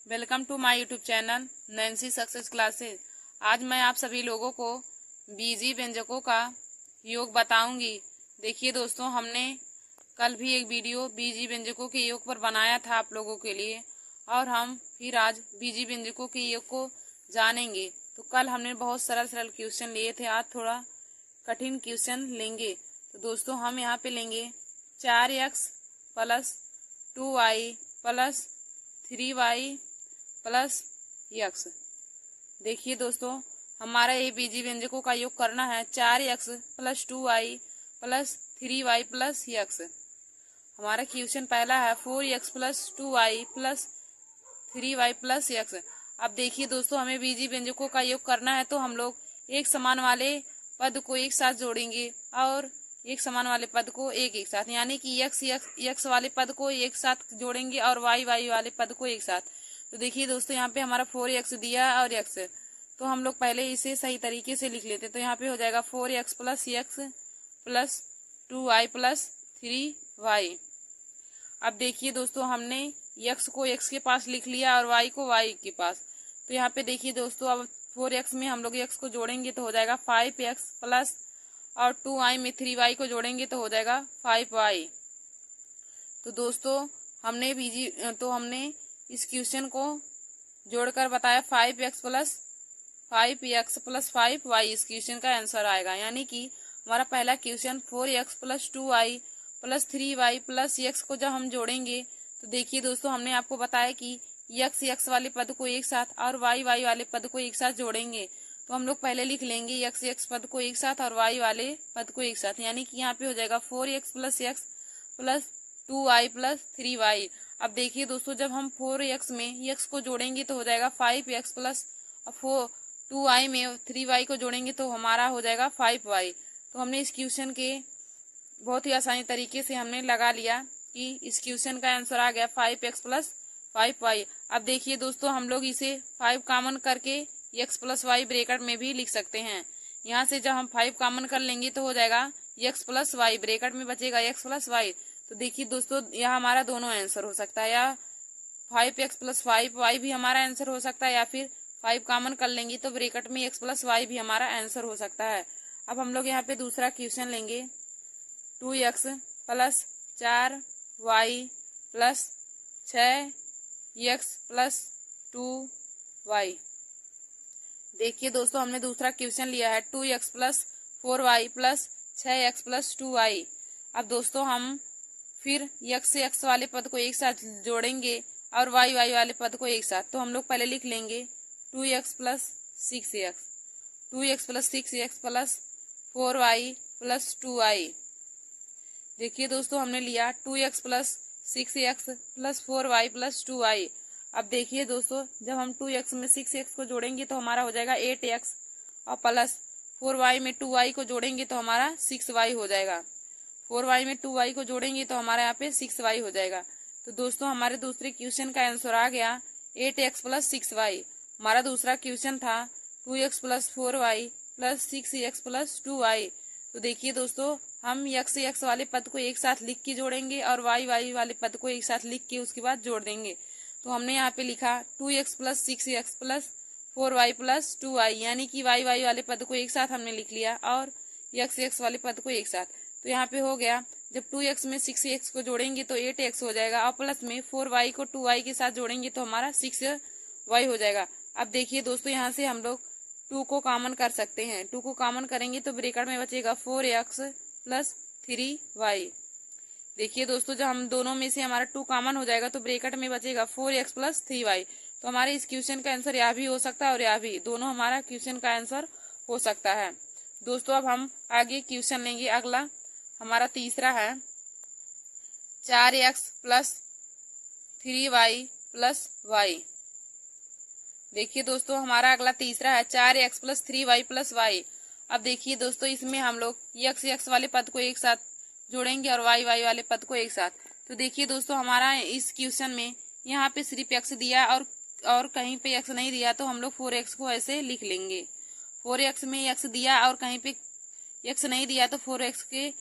Welcome to my YouTube channel Nancy success classes. आज मैं आप सभी लोगों को बीजी व्यंजकों का योग बताऊंगी। देखिए दोस्तों, हमने कल भी एक वीडियो बीजी व्यंजकों के योग पर बनाया था आप लोगों के लिए, और हम फिर आज बीजी व्यंजकों के योग को जानेंगे। तो कल हमने बहुत सरल सरल क्वेश्चन लिए थे, आज थोड़ा कठिन क्वेश्चन लेंगे। तो दोस्तों, हम यहाँ पे लेंगे 4x plus 2y plus 3y plus x। देखिए दोस्तों, हमारा ये बीजी व्यंजकों का योग करना है 4x plus 2y plus 3y plus x। हमारा क्वेश्चन पहला है 4x plus 2y plus 3y plus x। अब देखिए दोस्तों, हमें बीजी व्यंजकों का योग करना है, तो हम लोग एक समान वाले पद को एक साथ जोड़ेंगे और एक समान वाले पद को एक साथ, यानी कि x वाले पद को एक साथ जोड़ेंगे और y वाले पद को एक साथ। तो देखिए दोस्तों, यहाँ पे हमारा 4x दिया और x, तो हम लोग पहले इसे सही तरीके से लिख लेते। तो यहाँ पे हो जाएगा 4x plus x plus 2y plus 3y। अब देखिए दोस्तों, हमने x को x के पास लिख लिया और y को y के पास। तो यहाँ पे देखिए दोस्तों, अब 4x में हम लोग x को जोड़ेंगे तो हो जाएगा 5x प्लस, और 2y में 3y को जोड़ेंगे तो हो जाएगा 5y। तो दोस्तों, हमने इस क्वेश्चन को जोड़कर बताया 5x प्लस 5y इस क्वेश्चन का आंसर आएगा। यानी कि हमारा पहला question 4x plus 2y plus 3y plus x को जब हम जोड़ेंगे तो देखिए दोस्तों, हमने आपको बताया कि x वाले पद को एक साथ और y वाले पद को एक साथ जोड़ेंगे। तो हम लोग पहले लिख लेंगे x पद को एक साथ और y वाले पद को एक साथ, यानी कि यहाँ पे हो जाएगा 4x plus x plus 2y plus 3y। अब देखिए दोस्तों, जब हम 4x में x को जोड़ेंगे तो हो जाएगा 5x प्लस 2y में 3y को जोड़ेंगे तो हमारा हो जाएगा 5y। तो हमने इस क्वेश्चन के बहुत ही आसानी तरीके से हमने लगा लिया कि इस क्वेश्चन का आंसर आ गया 5x प्लस 5y। अब देखिए दोस्तों, हम लोग इसे 5 कॉमन करके x प्लस y ब्रैकेट में भी लिख सकते हैं। यहाँ से जब हम 5 कॉमन कर लेंगे तो हो जाएगा x प्लस y, ब्रैकेट में बचेगा x प्लस y। तो देखिए दोस्तों, यह हमारा दोनों आंसर हो सकता है, या 5x प्लस 5y भी हमारा आंसर हो सकता है, या फिर 5 कॉमन कर लेंगे तो ब्रैकेट में x प्लस y भी हमारा आंसर हो सकता है। अब हम लोग यहाँ पे दूसरा क्वेश्चन लेंगे 2x plus 4y plus 6x plus 2y। देखिए दोस्तों, हमने दूसरा क्वेश्चन लिया है 2x plus 4y plus 6x plus 2y। अब दोस्तों, हम फिर x से x वाले पद को एक साथ जोड़ेंगे और y वाले पद को एक साथ। तो हम लोग पहले लिख लेंगे 2x plus 6x plus 4y plus 2y। देखिए दोस्तों, हमने लिया 2x plus 6x plus 4y plus 2y। अब देखिए दोस्तों, जब हम 2x में 6x को जोड़ेंगे तो हमारा हो जाएगा 8x, और प्लस 4y में 2y को जोड़ेंगे तो हमारा 6y हो जाएगा। 4y में 2y को जोड़ेंगे तो हमारे यहाँ पे 6y हो जाएगा। तो दोस्तों, हमारे दूसरे क्वेश्चन का आंसर आ गया 8x प्लस 6y। हमारा दूसरा क्वेश्चन था 2x plus 4y plus 6x plus 2y। तो देखिए दोस्तों, हम x वाले पद को एक साथ लिख के जोड़ेंगे और y वाले पद को एक साथ लिख के उसके बाद जोड़ देंगे। तो हमने यहाँ पे लिखा 2x plus 6x plus 4y plus 2y, यानी कि y वाले पद को एक साथ हमने लिख लिया और x वाले पद को एक साथ। तो यहाँ पे हो गया, जब 2x में 6x को जोड़ेंगे तो 8x हो जाएगा, और प्लस में 4y को 2y के साथ जोड़ेंगे तो हमारा 6y हो जाएगा। अब देखिए दोस्तों, यहाँ से हम लोग 2 को कॉमन कर सकते हैं। 2 को कॉमन करेंगे तो ब्रैकेट में बचेगा 4x प्लस 3y। देखिए दोस्तों, जब हम दोनों में से हमारा 2 कॉमन हो जाएगा तो ब्रैकेट में बचेगा 4x प्लस 3y। तो हमारे इस क्वेश्चन का आंसर यह भी हो सकता है और यह भी, दोनों हमारा क्वेश्चन का आंसर हो सकता है। दोस्तों, अब हम आगे क्वेश्चन लेंगे। अगला हमारा तीसरा है 4x plus 3y plus y। देखिए दोस्तों, हमारा अगला तीसरा है 4x plus 3y plus y। अब देखिए दोस्तों, इसमें हम लोग x वाले पद को एक साथ जोड़ेंगे और y वाले पद को एक साथ। तो देखिए दोस्तों, हमारा इस क्वेश्चन में यहाँ पे सिर्फ x दिया और कहीं पे x नहीं दिया, तो हम लोग 4x को ऐसे लिख लेंगे। 4x में x दिया और कहीं पे x नहीं दिया तो 4x के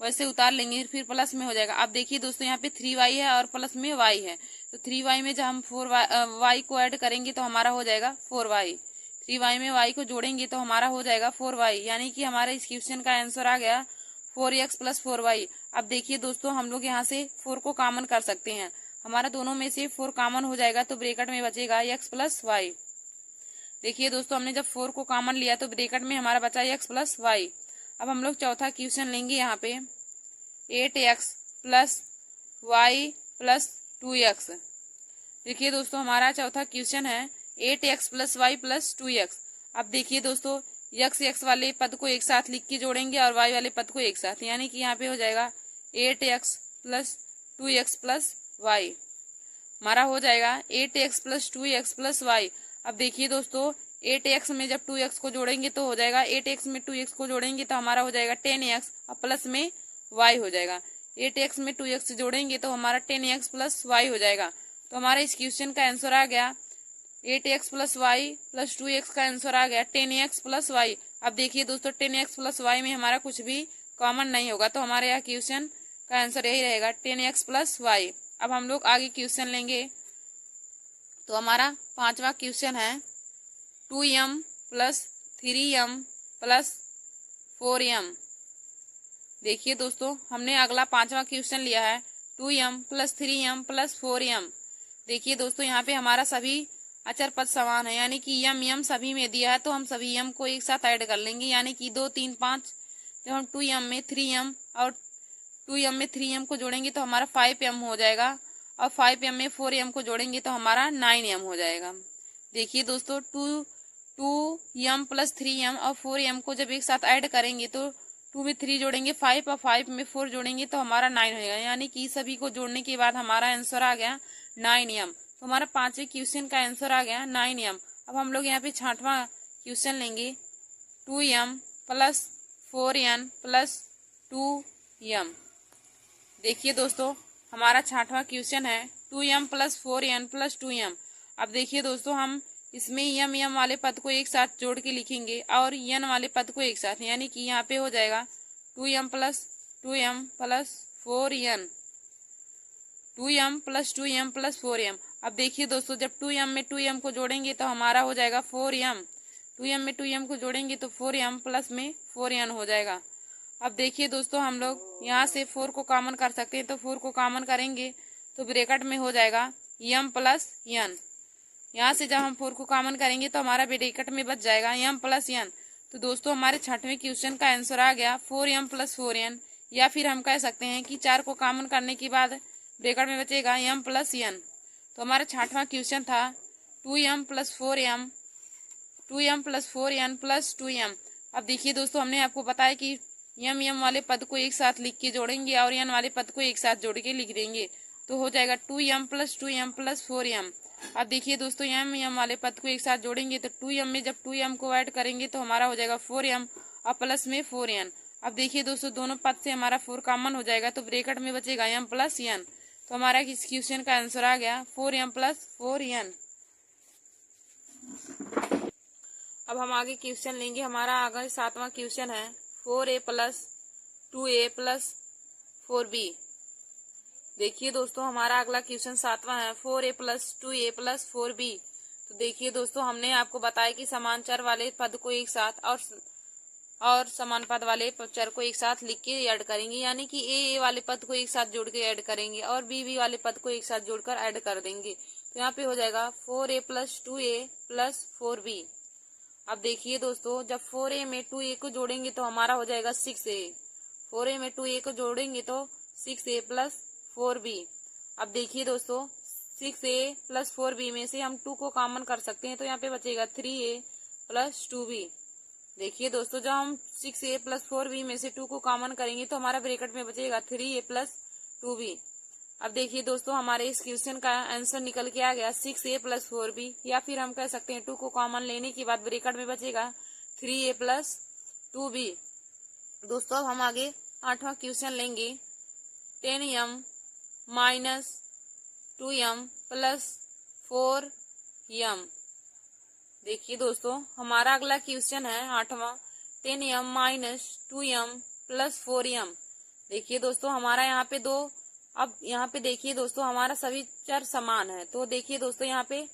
वैसे उतार लेंगे, फिर प्लस में हो जाएगा। अब देखिए दोस्तों, यहाँ पे 3y है और प्लस में y है, तो 3y में जब हम 4y को ऐड करेंगे तो हमारा हो जाएगा 4y। 3y में y को जोड़ेंगे तो हमारा हो जाएगा 4y, यानी कि हमारे इस क्वेश्चन का आंसर आ गया 4x प्लस 4y। अब देखिए दोस्तों, हम लोग यहाँ से 4 को कॉमन कर सकते हैं। हमारा दोनों में से 4 कॉमन हो जाएगा तो ब्रैकेट में बचेगा x प्लस वाई। देखिए दोस्तों, हमने जब 4 को कॉमन लिया तो ब्रैकेट में हमारा बचा x प्लस वाई। अब हम लोग चौथा क्वेश्चन लेंगे यहाँ पे 8x plus Y plus 2x। देखिए दोस्तों, हमारा चौथा क्वेश्चन है 8x plus Y plus 2x। अब देखिए दोस्तों, x वाले पद को एक साथ लिख के जोड़ेंगे और y वाले पद को एक साथ, यानी कि यहाँ पे हो जाएगा 8x plus 2x plus Y. हमारा हो जाएगा 8x plus 2x plus Y. अब देखिए दोस्तों, 8x में जब 2x को जोड़ेंगे तो हो जाएगा 8x में 2x को जोड़ेंगे तो हमारा हो जाएगा 10x और प्लस में y हो जाएगा। 8x में 2x जोड़ेंगे तो हमारा 10x प्लस y हो जाएगा। तो हमारा इस क्वेश्चन का आंसर आ गया 8x plus Y plus 2x का आंसर आ गया 10x प्लस वाई। अब देखिए दोस्तों, 10x प्लस वाई में हमारा कुछ भी कॉमन नहीं होगा, तो हमारे यहाँ क्वेश्चन का आंसर यही रहेगा 10x प्लस वाई। अब हम लोग आगे क्वेश्चन लेंगे, तो हमारा पांचवा क्वेश्चन है 2m plus 3m plus 4m। देखिए दोस्तों, हमने अगला पांचवा क्वेश्चन लिया है 2m plus 3m plus 4m। देखिए दोस्तों, यहाँ पे हमारा सभी अचर पद समान है, यानी कि यम सभी में दिया है तो हम सभी यम को एक साथ ऐड कर लेंगे, यानी कि 2 3 5। जब हम 2m में 3m और 2m में 3m को जोड़ेंगे तो हमारा 5m हो जाएगा और 5m में 4m को जोड़ेंगे तो हमारा 9m हो जाएगा। देखिए दोस्तों, 2m प्लस 3m और 4m को जब एक साथ ऐड करेंगे तो 2 में 3 जोड़ेंगे 5 और 5 में 4 जोड़ेंगे तो हमारा 9 होगा, यानी कि सभी को जोड़ने के बाद हमारा आंसर आ गया 9m। तो हमारा पांचवें क्वेश्चन का आंसर आ गया 9m। अब हम लोग यहाँ पे छठवां क्वेश्चन लेंगे 2m plus 4n plus 2m। देखिए दोस्तों, हमारा छठवां क्वेश्चन है 2m plus 4n plus 2m। अब देखिए दोस्तों, हम इसमें यम वाले पद को एक साथ जोड़ के लिखेंगे और यन वाले पद को एक साथ, यानी कि यहाँ पे हो जाएगा 2m plus 4n 2m plus 2m plus 4m। अब देखिए दोस्तों, जब 2m में 2m को जोड़ेंगे तो हमारा हो जाएगा 4m। 2m में 2m को जोड़ेंगे तो 4m प्लस में 4n हो जाएगा। अब देखिए दोस्तों, हम लोग यहाँ से 4 को कॉमन कर सकते हैं, तो 4 को कॉमन करेंगे तो ब्रैकेट में हो जाएगा m प्लस n। यहाँ से जब हम 4 को कॉमन करेंगे तो हमारा ब्रैकेट में बच जाएगा m प्लस n। तो दोस्तों, हमारे छठवें क्वेश्चन का आंसर आ गया 4m प्लस 4n, या फिर हम कह सकते हैं कि 4 को कॉमन करने के बाद ब्रैकेट में बचेगा m प्लस n। तो हमारा छठवां क्वेश्चन था 2m plus 4n plus 2m। अब देखिए दोस्तों, हमने आपको बताया कि यम वाले पद को एक साथ लिख के जोड़ेंगे और n वाले पद को एक साथ जोड़ के लिख देंगे तो हो जाएगा 2m प्लस 4m। अब देखिए दोस्तों, यम वाले पद को एक साथ जोड़ेंगे तो 2m में जब 2m को ऐड करेंगे तो हमारा हो जाएगा 4m और प्लस में 4n। अब देखिए दोस्तों, दोनों पद से हमारा 4 कॉमन हो जाएगा तो ब्रैकेट में बचेगा m प्लस n। तो हमारा इस क्वेश्चन का आंसर आ गया 4m प्लस 4n। अब हम आगे क्वेश्चन लेंगे, हमारा आगे सातवां क्वेश्चन है 4a plus 2a plus 4b। देखिए दोस्तों, हमारा अगला क्वेश्चन सातवां है 4a plus 2a plus 4b। तो देखिए दोस्तों, हमने आपको बताया कि समान चर वाले पद को एक साथ और समान पद वाले चर को एक साथ लिख के ऐड करेंगे, यानी कि ए वाले पद को एक साथ जोड़ के ऐड करेंगे और बी वाले पद को एक साथ जोड़कर ऐड कर देंगे। तो यहाँ पे हो जाएगा 4a plus 2a plus 4b। अब देखिए दोस्तों, जब 4a में 2a को जोड़ेंगे तो हमारा हो जाएगा 6a। 4a में 2a को जोड़ेंगे तो 6a प्लस 4b। अब देखिए दोस्तों, 6a प्लस 4b में से हम 2 को कॉमन कर सकते हैं तो यहाँ पे बचेगा 3a प्लस 2b। देखिए दोस्तों, जब हम 6a प्लस 4b में से 2 को कॉमन करेंगे तो हमारा ब्रैकेट में बचेगा 3a प्लस 2b। अब देखिए दोस्तों, हमारे इस क्वेश्चन का आंसर निकल के आ गया 6a प्लस 4b, या फिर हम कह सकते हैं 2 को कॉमन लेने के बाद ब्रैकेट में बचेगा 3a प्लस 2b। दोस्तों, अब हम आगे आठवां क्वेश्चन लेंगे 10m minus 2m plus 4m। देखिए दोस्तों, हमारा अगला क्वेश्चन है आठवां 10m minus 2m plus 4m। देखिए दोस्तों, हमारा यहाँ पे दो अब यहाँ पे देखिए दोस्तों हमारा सभी चर समान है, तो देखिए दोस्तों यहाँ पे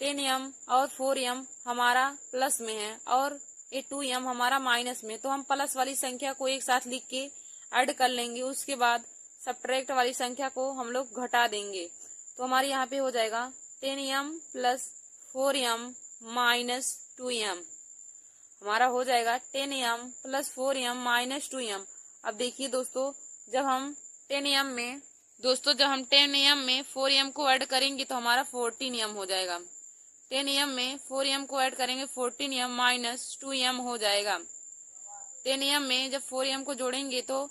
10m और 4m हमारा प्लस में है और ये 2m हमारा माइनस में, तो हम प्लस वाली संख्या को एक साथ लिख के ऐड कर लेंगे। उसके बाद सब्ट्रैक्ट वाली संख्या को हम लोग घटा देंगे, तो हमारे यहाँ पे हो जाएगा 10m plus 4m minus 2m। हमारा हो जाएगा 10m plus 4m minus 2m। अब देखिए दोस्तों जब हम 10m में 4m को ऐड करेंगे तो हमारा 14m हो जाएगा। 10m में 4m को ऐड करेंगे 14m माइनस 2m हो जाएगा। 10m में जब 4m को जोड़ेंगे तो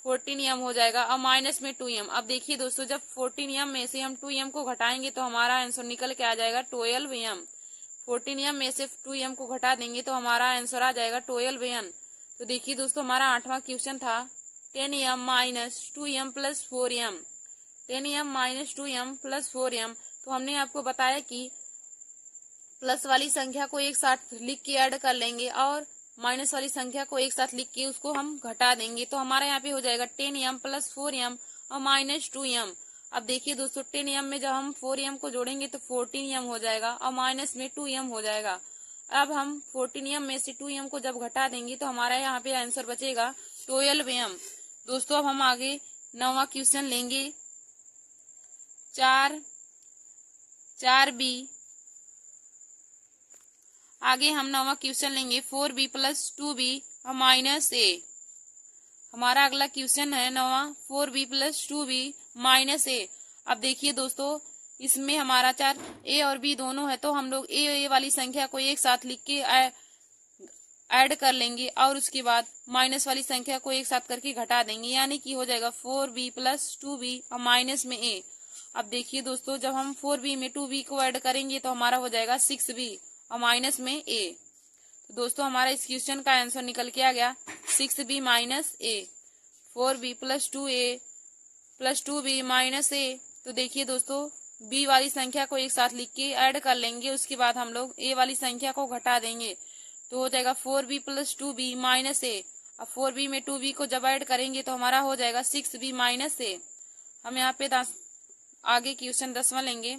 14m हो जाएगा और माइनस में 2m। अब देखिए दोस्तों जब 14m में से हम 2m को घटाएंगे तो हमारा आंसर निकल के आ जाएगा 12m। 14m में से 2m को घटा देंगे तो हमारा आंसर आ जाएगा 12m। तो देखिए दोस्तों हमारा 8वां क्वेश्चन था 10m minus 2m plus 4m। 10m minus 2m plus 4m। तो हमने आपको बताया कि प्लस वाली संख्या को एक साथ लिख के ऐड कर लेंगे और माइनस वाली संख्या को एक साथ लिख के उसको हम घटा देंगे, तो हमारा यहाँ पे हो जाएगा 10m प्लस 4m और माइनस 2m। अब देखिए दोस्तों 10m में जब हम 4m को जोड़ेंगे तो 14m हो जाएगा और माइनस में 2m हो जाएगा। अब हम 14m में से 2m को जब घटा देंगे तो हमारा यहाँ पे आंसर बचेगा 12m। दोस्तों अब हम आगे 9वां क्वेश्चन लेंगे 4b। आगे हम 9वां क्वेश्चन लेंगे 4b प्लस 2b और माइनस a। हमारा अगला क्वेश्चन है 9वां 4b plus 2b minus a। अब देखिए दोस्तों इसमें हमारा चार a और b दोनों है, तो हम लोग a वाली संख्या को एक साथ लिख के ऐड कर लेंगे और उसके बाद माइनस वाली संख्या को एक साथ करके घटा देंगे, यानी कि हो जाएगा 4b प्लस 2b और माइनस में a। अब देखिए दोस्तों जब हम 4b में 2b को ऐड करेंगे तो हमारा हो जाएगा 6b और माइनस में a। तो दोस्तों हमारा इस क्वेश्चन का आंसर निकल के आ गया 6b minus a। 4b plus 2a plus 2b minus a। तो देखिए दोस्तों b वाली संख्या को एक साथ लिख के ऐड कर लेंगे, उसके बाद हम लोग a वाली संख्या को घटा देंगे, तो हो जाएगा 4b plus 2b minus a। अब 4b में 2b को जब ऐड करेंगे तो हमारा हो जाएगा 6b माइनस a। हम यहाँ पे आगे क्वेश्चन 10वां लेंगे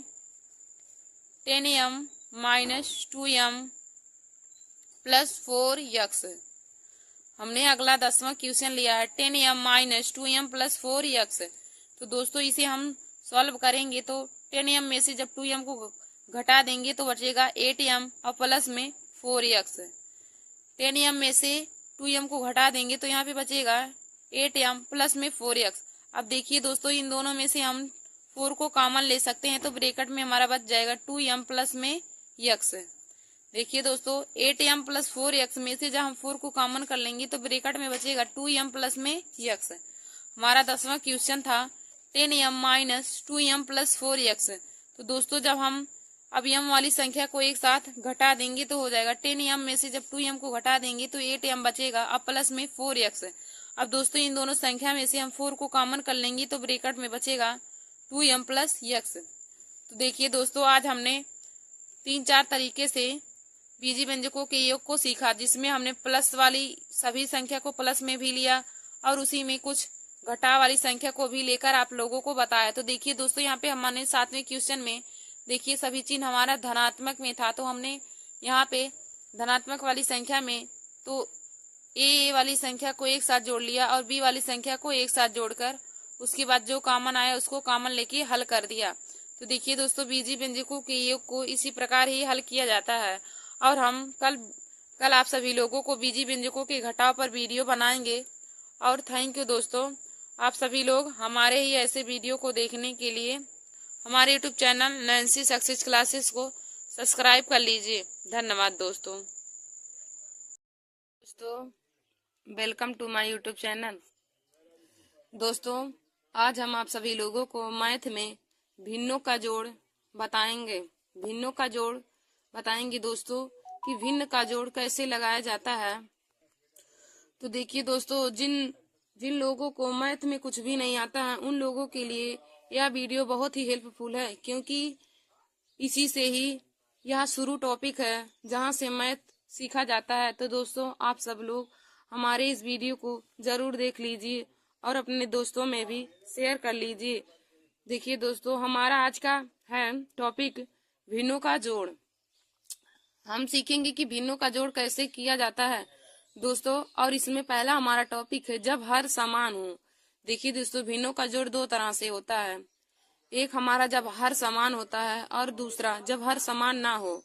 10m minus 2m plus 4x। हमने अगला 10वां क्वेश्चन लिया है 10m minus 2m plus 4x। तो दोस्तों इसे हम सॉल्व करेंगे तो 10m में से जब 2m को घटा देंगे तो बचेगा 8m और प्लस में 4x। 10m में से 2m को घटा देंगे तो यहाँ पे बचेगा 8m प्लस में 4x। अब देखिए दोस्तों इन दोनों में से हम 4 को कॉमन ले सकते हैं, तो ब्रैकेट में हमारा बच जाएगा 2m प्लस में x। देखिए दोस्तों 8m प्लस 4x में से जब हम 4 को कॉमन कर लेंगे तो ब्रैकेट में बचेगा 2m प्लस में x। हमारा 10वां क्वेश्चन था 10m minus 2m plus 4x। तो दोस्तों जब हम अब m वाली संख्या को एक साथ घटा देंगे तो हो जाएगा 10m में से जब 2m को घटा देंगे तो 8m बचेगा अब प्लस में 4x। अब दोस्तों इन दोनों संख्या में से हम 4 को कॉमन कर लेंगे तो ब्रैकेट में बचेगा 2m प्लस x। तो देखिए दोस्तों आज हमने 3-4 तरीके से बीजी व्यंजकों के योग को सीखा, जिसमें हमने प्लस वाली सभी संख्या को प्लस में भी लिया और उसी में कुछ घटा वाली संख्या को भी लेकर आप लोगों को बताया। तो देखिए दोस्तों यहाँ पे हमने 7वें क्वेश्चन में देखिए सभी चिन्ह हमारा धनात्मक में था, तो हमने यहाँ पे धनात्मक वाली संख्या में तो ए वाली संख्या को एक साथ जोड़ लिया और बी वाली संख्या को एक साथ जोड़कर उसके बाद जो कॉमन आया उसको कॉमन लेके हल कर दिया। तो देखिए दोस्तों बीजी व्यंजकों के योग को इसी प्रकार ही हल किया जाता है और हम कल आप सभी लोगों को बीजी व्यंजकों के घटाव पर वीडियो बनाएंगे। और थैंक यू दोस्तों, आप सभी लोग हमारे ही ऐसे वीडियो को देखने के लिए हमारे YouTube channel Nancy success classes को सब्सक्राइब कर लीजिए। धन्यवाद दोस्तों। Welcome to my YouTube channel. दोस्तों आज हम आप सभी लोगों को मैथ में भिन्नों का जोड़ बताएंगे। दोस्तों कि भिन्न का जोड़ कैसे लगाया जाता है। तो देखिए दोस्तों जिन लोगों को मैथ में कुछ भी नहीं आता है उन लोगों के लिए यह वीडियो बहुत ही हेल्पफुल है, क्योंकि इसी से ही यह शुरू टॉपिक है जहां से मैथ सीखा जाता है। तो दोस्तों आप सब लोग हमारे इस वीडियो को जरूर देख लीजिए और अपने दोस्तों में भी शेयर कर लीजिए। देखिए दोस्तों, हमारा आज का है टॉपिक भिन्नों का जोड़। हम सीखेंगे कि भिन्नों का जोड़ कैसे किया जाता है दोस्तों। और इसमें पहला हमारा टॉपिक है जब हर समान हो। देखिए दोस्तों, भिन्नों का जोड़ दो तरह से होता है। एक हमारा जब हर समान होता है और दूसरा जब हर समान ना हो।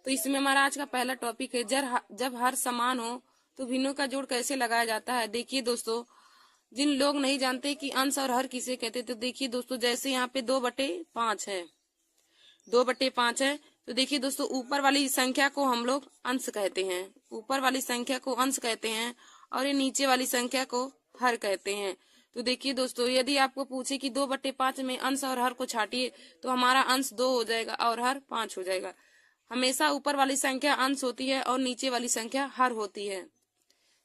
तो इसमें हमारा आज का पहला टॉपिक है जब हर समान हो तो भिन्नों का जोड़ कैसे लगाया जाता है। देखिए दोस्तों, जिन लोग नहीं जानते कि अंश और हर किसे कहते, तो देखिए दोस्तों, जैसे यहाँ पे 2/5 है, 2/5 है, तो देखिए दोस्तों, ऊपर वाली संख्या को हम लोग अंश कहते हैं, ऊपर वाली संख्या को अंश कहते हैं, और ये नीचे वाली संख्या को हर कहते हैं। तो देखिए दोस्तों, यदि आपको पूछे कि 2/5 में अंश और हर को छाटिए, तो हमारा अंश 2 हो जाएगा और हर 5 हो जाएगा। हमेशा ऊपर वाली संख्या अंश होती है और नीचे वाली संख्या हर होती है।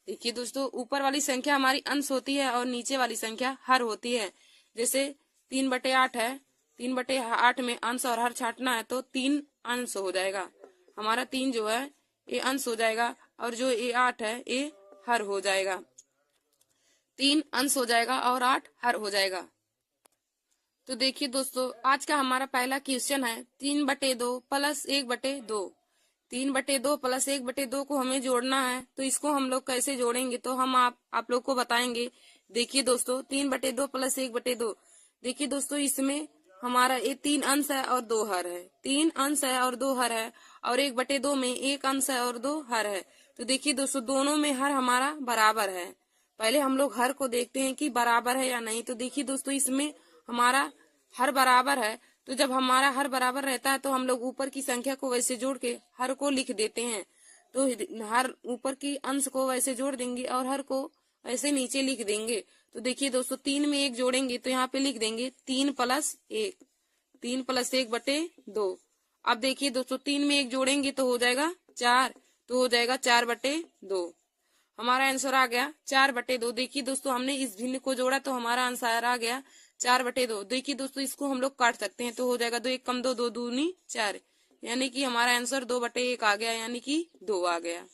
देखिए दोस्तों, ऊपर वाली संख्या हमारी अंश होती है और नीचे वाली संख्या हर होती है। जैसे 3/8 है, 3/8 में अंश और हर छाटना है तो 3 अंश हो जाएगा। हमारा 3 जो है ये अंश हो जाएगा, और जो ये 8 है ये हर हो जाएगा। 3 अंश हो जाएगा और 8 हर हो जाएगा। तो देखिए दोस्तों, आज का हमारा पहला क्वेश्चन है 3/2 प्लस 1/2। 3/2 प्लस 1/2 को हमें जोड़ना है, तो इसको हम लोग कैसे जोड़ेंगे तो हम आप लोग को बताएंगे। देखिए दोस्तों, 3/2 प्लस 1/2। देखिए दोस्तों, इसमें हमारा ये 3 अंश है और 2 हर है, 3 अंश है और 2 हर है, और 1/2 में 1 अंश है और 2 हर है। तो देखिए दोस्तों, दोनों में हर हमारा बराबर है। पहले हम लोग हर को देखते हैं कि बराबर है या नहीं। तो देखिए दोस्तों, इसमें हमारा हर बराबर है। तो जब हमारा हर बराबर रहता है तो हम लोग ऊपर की संख्या को वैसे जोड़ के हर को लिख देते हैं। तो हर ऊपर की अंश को वैसे जोड़ देंगे और हर को ऐसे नीचे लिख देंगे। तो देखिए दोस्तों, 3 में 1 जोड़ेंगे तो यहाँ पे लिख देंगे 3 + 1, 3 + 1/2। अब देखिए दोस्तों, 3 में 1 जोड़ेंगे तो हो जाएगा 4, तो हो जाएगा 4/2। हमारा आंसर आ गया 4/2। देखिए दोस्तों, हमने इस भिन्न को जोड़ा तो हमारा आंसर आ गया 4/2। देखिए दोस्तों, इसको हम लोग काट सकते हैं तो हो जाएगा 2 × 1 = 2, 2 दूनी 4, यानी कि हमारा आंसर 2/1 आ गया, यानी कि 2 आ गया।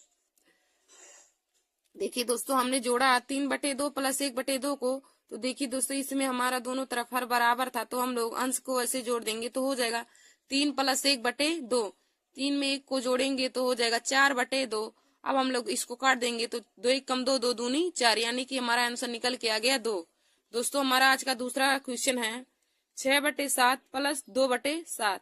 देखिए दोस्तों, हमने जोड़ा 3/2 प्लस 1/2 को। तो देखिए दोस्तों, इसमें हमारा दोनों तरफ हर बराबर था तो हम लोग अंश को ऐसे जोड़ देंगे तो हो जाएगा 3 + 1/2। 3 में 1 को जोड़ेंगे तो हो जाएगा 4/2। अब हम लोग इसको काट देंगे तो 2 × 1 = 2, 2 दूनी 4, यानी कि हमारा आंसर निकल के आ गया 2। दोस्तों, हमारा आज का दूसरा क्वेश्चन है 6/7 + 2/7।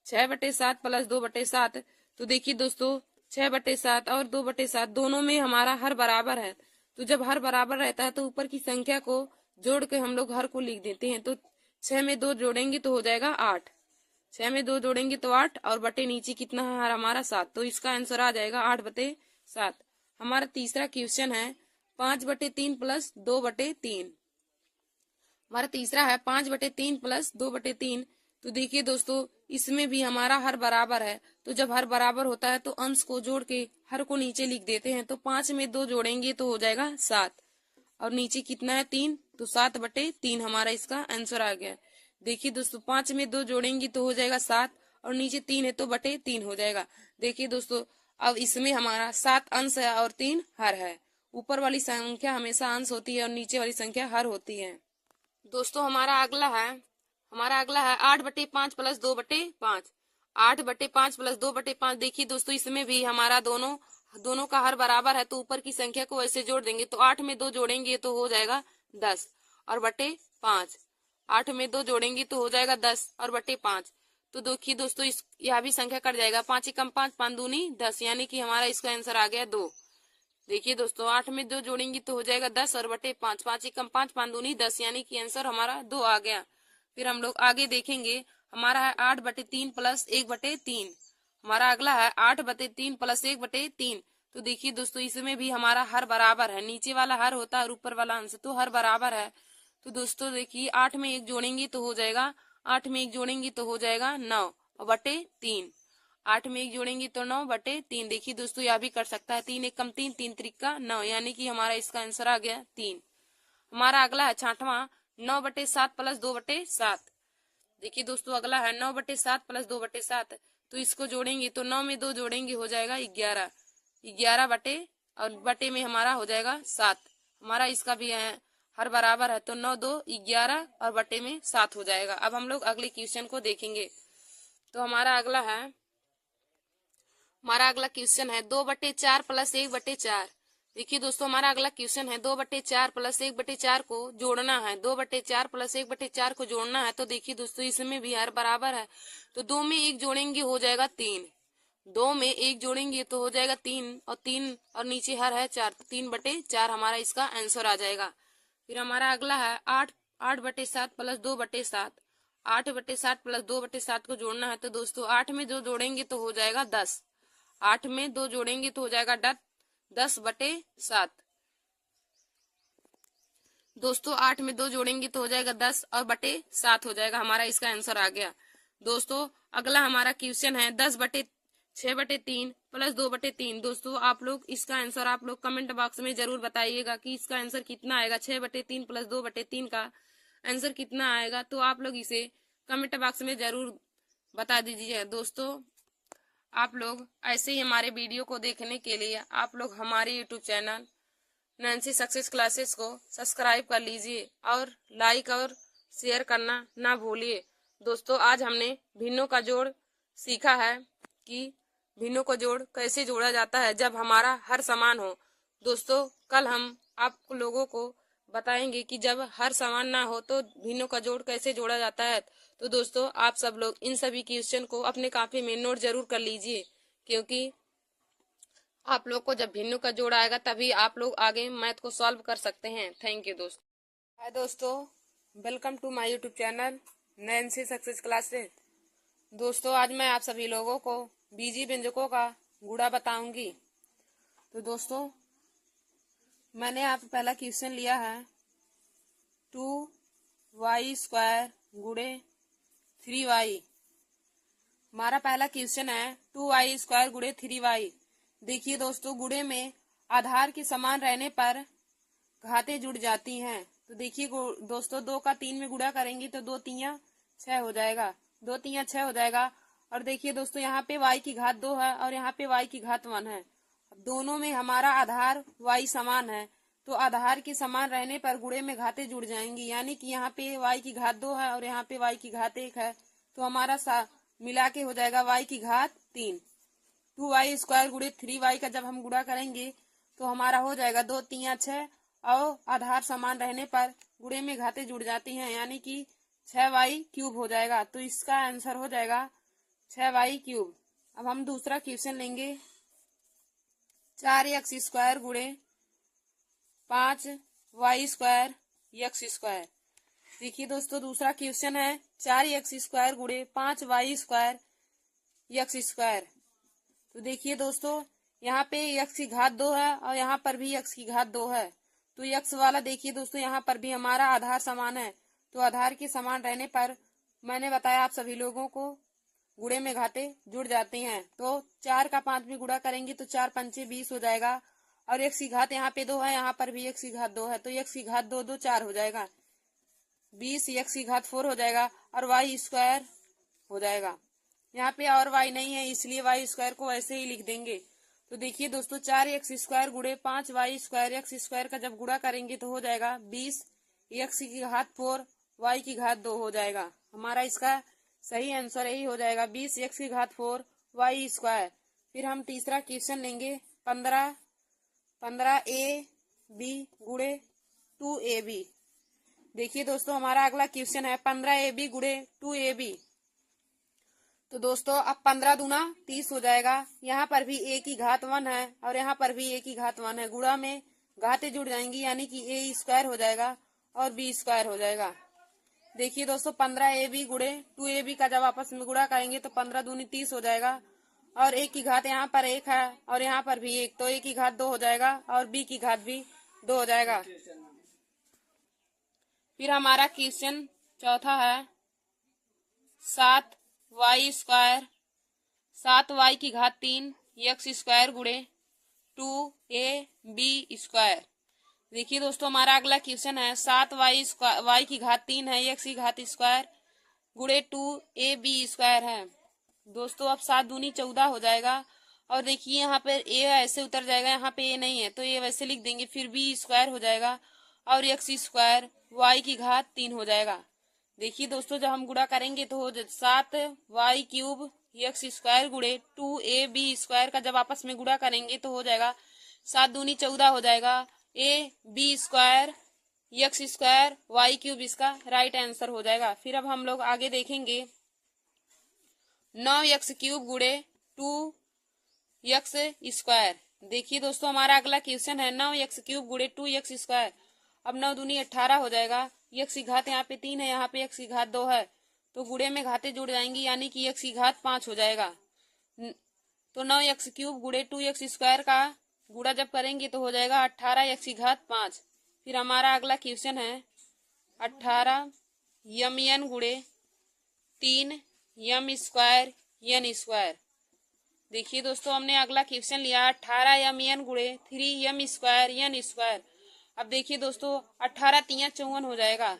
6/7 + 2/7। तो देखिए दोस्तों, 6/7 और 2/7 दोनों में हमारा हर बराबर है। तो जब हर बराबर रहता है तो ऊपर की संख्या को जोड़ के हम लोग हर को लिख देते हैं। तो 6 में 2 जोड़ेंगे तो हो जाएगा 8, 6 में 2 जोड़ेंगे तो 8, और बटे नीचे कितना है हमारा 7। तो इसका आंसर आ जाएगा 8/7। हमारा तीसरा क्वेश्चन है 5/3 + 2/3। हमारा तीसरा है 5/3 + 2/3। तो देखिए दोस्तों, इसमें भी हमारा हर बराबर है। तो जब हर बराबर होता है तो अंश को जोड़ के हर को नीचे लिख देते हैं। तो 5 में 2 जोड़ेंगे तो हो जाएगा 7, और नीचे कितना है 3, तो 7/3 हमारा इसका आंसर आ गया। देखिए दोस्तों, 5 में 2 जोड़ेंगे तो हो जाएगा 7, और नीचे 3 है तो /3 हो जाएगा। देखिए दोस्तों, अब इसमें हमारा 7 अंश है और 3 हर है। ऊपर वाली संख्या हमेशा अंश होती है और नीचे वाली संख्या हर होती है। दोस्तों, हमारा अगला है 8/5 + 2/5। 8/5 + 2/5। देखिए दोस्तों, इसमें भी हमारा दोनों का हर बराबर है। तो ऊपर की संख्या को ऐसे जोड़ देंगे तो 8 में 2 जोड़ेंगे तो हो जाएगा 10, और /5। 8 में 2 जोड़ेंगे तो हो जाएगा 10 और /5। तो देखिए दोस्तों, यह भी संख्या कट जाएगा। 5 × 5 = 5 दूनी 10, यानी कि हमारा इसका आंसर आ गया 2। देखिए दोस्तों, 8 में 2 जोड़ेंगे तो हो जाएगा 10 और /5। 5 × 5 = 5 दूनी 10, यानी कि आंसर हमारा 2 आ गया। फिर हम लोग आगे देखेंगे, हमारा है 8/3 + 1/3। हमारा अगला है 8/3 + 1/3। तो देखिए दोस्तों, इसमें भी हमारा हर बराबर है। नीचे वाला हर होता है और ऊपर वाला अंश, तो हर बराबर है। तो दोस्तों देखिए, 8 में 1 जोड़ेंगे तो हो जाएगा 8 में 1 जोड़ेंगे तो हो जाएगा 9 और /3। 8 में 1 जोड़ेंगे तो 9/3। देखिए दोस्तों, यह भी कर सकता है 3 × 1 = 3, 3 × 3 = 9, यानी कि हमारा इसका आंसर आ गया 3। हमारा अगला है 6वां 9/7 + 2/7। देखिए दोस्तों, अगला है 9/7 + 2/7। तो इसको जोड़ेंगे तो 9 में 2 जोड़ेंगे हो जाएगा 11 बटे, और बटे में हमारा हो जाएगा 7। हमारा इसका भी है हर बराबर है तो 9 2 11 और बटे में 7 हो जाएगा। अब हम लोग अगले क्वेश्चन को देखेंगे। तो हमारा अगला क्वेश्चन है 2/4 प्लस 1/4। देखिए दोस्तों, हमारा अगला क्वेश्चन है 2/4 प्लस 1/4 को जोड़ना है। 2/4 प्लस 1/4 को जोड़ना है। तो देखिए दोस्तों, इसमें भी हर बराबर है तो 2 में 1 जोड़ेंगे हो जाएगा 3। 2 में 1 जोड़ेंगे तो हो जाएगा 3 और 3 और नीचे हर है 4, 3/4 हमारा इसका आंसर आ जाएगा। फिर हमारा अगला है 8/7 प्लस 2/7। 8/7 प्लस 2/7 को जोड़ना है। तो दोस्तों 8 में 2 जोड़ेंगे तो हो जाएगा 10। 8 में 2 जोड़ेंगे तो हो जाएगा 10/7। दोस्तों 8 में 2 जोड़ेंगे तो हो जाएगा 10 और बटे 7 हो जाएगा। हमारा इसका आंसर आ गया। दोस्तों अगला हमारा क्वेश्चन है 6/3 प्लस 2/3। दोस्तों आप लोग इसका आंसर आप लोग कमेंट बॉक्स में जरूर बताइएगा कि इसका आंसर कितना आएगा। 6/3 प्लस 2/3 का आंसर कितना आएगा, तो आप लोग इसे कमेंट बॉक्स में जरूर बता दीजिए। दोस्तों आप लोग ऐसे ही हमारे वीडियो को देखने के लिए आप लोग हमारे YouTube channel Nancy success classes को सब्सक्राइब कर लीजिए और लाइक और शेयर करना ना भूलिए। दोस्तों आज हमने भिन्नों का जोड़ सीखा है कि भिन्नों का जोड़ कैसे जोड़ा जाता है जब हमारा हर समान हो। दोस्तों कल हम आप लोगों को बताएंगे कि जब हर समान ना हो तो भिन्नों का जोड़ कैसे जोड़ा जाता है। तो दोस्तों आप सब लोग इन सभी क्वेश्चन को अपने कॉपी में नोट जरूर कर लीजिए, क्योंकि आप लोग को जब भिन्नों का जोड़ आएगा तभी आप लोग आगे मैथ को सॉल्व कर सकते हैं। थैंक यू दोस्तों। हाय दोस्तों, welcome to my YouTube channel Nancy success classes. दोस्तों आज मैं आप सभी लोगों को बीजी व्यंजकों का गुणा बताऊंगी। तो दोस्तों मैंने आप पहला क्वेश्चन लिया है 2y² गुणे 3y। हमारा पहला क्वेश्चन है 2y² गुणे 3y। देखिए दोस्तों, गुणे में आधार के समान रहने पर घातें जुड़ जाती हैं। तो देखिए दोस्तों, 2 का 3 में गुणा करेंगे तो 2 3 6 हो जाएगा। 2 3 6 हो जाएगा। और देखिए दोस्तों, यहाँ पे y की घात 2 है और यहाँ पे y की घात 1 है। दोनों में हमारा आधार y समान है, तो आधार के समान रहने पर गुणे में घातें जुड़ जाएंगी। यानी कि यहाँ पे y की घात 2 है और यहाँ पे y की घात 1 है, तो हमारा मिला के हो जाएगा y की घात 3। 2y² गुणे 3y का जब हम गुणा करेंगे तो हमारा हो जाएगा 2 3 6 और आधार समान रहने पर गुणे में घातें जुड़ जाती हैं, यानी कि 6y³ हो जाएगा। तो इसका आंसर हो जाएगा 6y³। अब हम दूसरा क्वेश्चन लेंगे 4x² गुणे 5y² x²। देखिए दोस्तों, दूसरा क्वेश्चन है 4x² गुणे 5y² x²। तो देखिए दोस्तों, यहाँ पे x की घात 2 है और यहाँ पर भी x की घात 2 है। तो x वाला देखिए दोस्तों, यहाँ पर भी हमारा आधार समान है, तो आधार के समान रहने पर मैंने बताया आप सभी लोगों को गुणे में घातें जुड़ जाती हैं। तो 4 का 5 में गुणा करेंगे तो 4 पंचे 20 हो जाएगा। और x की घात यहाँ पे 2 है, यहाँ पर भी x की घात 2 है, तो x की घात 2 2 4 हो जाएगा। 20 x की घात 4 हो जाएगा और y² हो जाएगा। यहाँ पे और y नहीं है, इसलिए y² को ऐसे ही लिख देंगे। तो देखिए दोस्तों, 4x² गुणे 5y² x² का जब गुणा करेंगे तो हो जाएगा 20 x की घात 4 y की घात 2 हो जाएगा। हमारा इसका सही आंसर यही हो जाएगा 20 x की घात 4 y²। फिर हम तीसरा क्वेश्चन लेंगे 15ab गुणे 2ab। देखिए दोस्तों, हमारा अगला क्वेश्चन है 15ab गुणे 2ab। तो दोस्तों अब 15 दूना 30 हो जाएगा। यहाँ पर भी a की घात 1 है और यहाँ पर भी a की घात 1 है। गुणा में घातें जुड़ जाएंगी, यानी कि a² हो जाएगा और b² हो जाएगा। देखिए दोस्तों, 15ab गुणे 2ab का जब आपस में गुणा करेंगे तो 15 दूनी 30 हो जाएगा और a की घात यहाँ पर 1 है और यहाँ पर भी 1, तो a की घात 2 हो जाएगा और b की घात भी 2 हो जाएगा। फिर हमारा क्वेश्चन चौथा है 7y² 7y की घात 3 x² गुणे 2ab²। देखिए दोस्तों, हमारा अगला क्वेश्चन है 7y की घात 3 है, x की घात स्क्वायर गुणे 2ab² है। दोस्तों अब 7 दूनी 14 हो जाएगा और देखिए यहाँ पर a ऐसे उतर जाएगा, यहाँ पे a नहीं है तो a वैसे लिख देंगे, फिर b² हो जाएगा और x स्क्वायर y की घात 3 हो जाएगा। देखिए दोस्तों, जब हम गुणा करेंगे तो हो 7y क्यूब x स्क्वायर गुणे 2ab स्क्वायर का जब आपस में गुणा करेंगे तो हो जाएगा 7 दूनी 14 हो जाएगा। ab square x square y cube इसका राइट आंसर हो जाएगा। फिर अब हम लोग आगे देखेंगे 9x क्यूब गुणे 2x स्क्वायर। देखिए दोस्तों, हमारा अगला क्वेश्चन है 9x क्यूब गुणे 2x स्क्वायर। अब 9 दूनी 18 हो जाएगा। x की घात यहाँ पे 3 है, यहाँ पे x की घात 2 है, तो गुणे में घातें जुड़ जाएंगी, यानी कि x की घात 5 हो जाएगा। तो 9x क्यूब गुणे 2x स्क्वायर का गुणा जब करेंगे तो हो जाएगा 18x की घात 5। फिर हमारा अगला क्वेश्चन है 18 mn गुणे 3 m स्क्वायर n स्क्वायर। देखिए दोस्तों, हमने अगला क्वेश्चन लिया 18 mn गुणे 3 m स्क्वायर n स्क्वायर। अब देखिए दोस्तों, 18 तिया 54 हो जाएगा।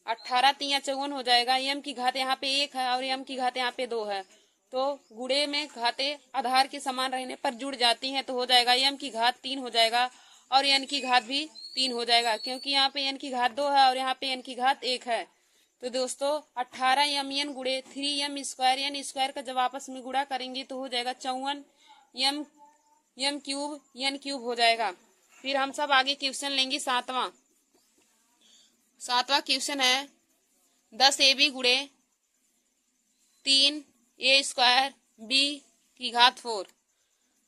18 तिया 54 हो जाएगा। m की घात यहाँ पे 1 है और m की घात यहाँ पे 2 है, तो गुणे में घातें आधार के समान रहने पर जुड़ जाती हैं, तो हो जाएगा m की घात 3 हो जाएगा और n की घात भी 3 हो जाएगा, क्योंकि यहाँ पे n की घात 2 है और यहाँ पे n की घात 1 है। तो दोस्तों 18 mn गुणे 3 m स्क्वायर n स्क्वायर का जब आपस में गुणा करेंगे तो हो जाएगा 54 m क्यूब n क्यूब हो जाएगा। फिर हम सब आगे क्वेश्चन लेंगे सातवां क्वेश्चन है 10ab गुणे 3a स्क्वायर b की घात 4।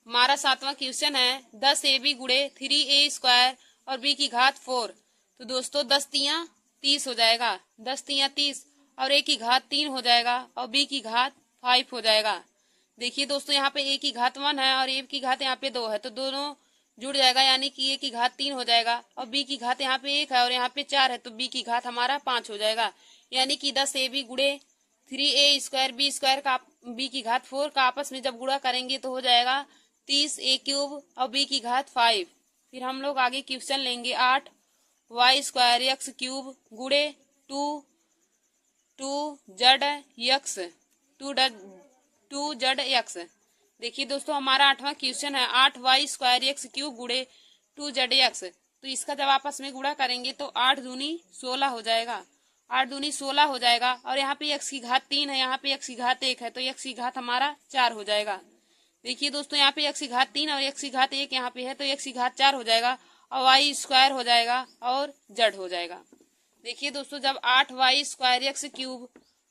हमारा सातवां क्वेश्चन है 10ab गुणे 3a स्क्वायर और b की घात 4। तो दोस्तों 10 तिया 30 हो जाएगा। 10 तिया 30 और a की घात 3 हो जाएगा और b की घात 5 हो जाएगा। देखिए दोस्तों, यहाँ पे a की घात 1 है और a की घात यहाँ पे 2 है, तो दोनों जुड़ जाएगा, यानी कि a की घात 3 हो जाएगा और b की घात यहाँ पे 1 है और यहाँ पे 4 है, तो b की घात हमारा 5 हो जाएगा। यानी कि 10ab गुणे 3a स्क्वायर b स्क्वायर का b की घात 4 का आपस में जब गुणा करेंगे तो हो जाएगा 30a क्यूब और b की घात 5। फिर हम लोग आगे क्वेश्चन लेंगे 8 y स्क्वायर x क्यूब गुणे 2z देखिए दोस्तों, हमारा 8वां क्वेश्चन है 8y स्क्वायर x क्यूब गुणे 2z। तो इसका जब आपस में गुणा करेंगे तो 8 दूनी 16 हो जाएगा। 8 दूनी 16 हो जाएगा और यहाँ पे x की घात 3 है, यहाँ पे x की घात 1 है, तो x की घात हमारा 4 हो जाएगा। देखिए दोस्तों, यहाँ पे x की घात 3 और x की घात 1 यहाँ पे है, तो x की घात 4 हो जाएगा और y स्क्वायर हो जाएगा और z हो जाएगा। देखिए दोस्तों, जब 8y स्क्वायर x क्यूब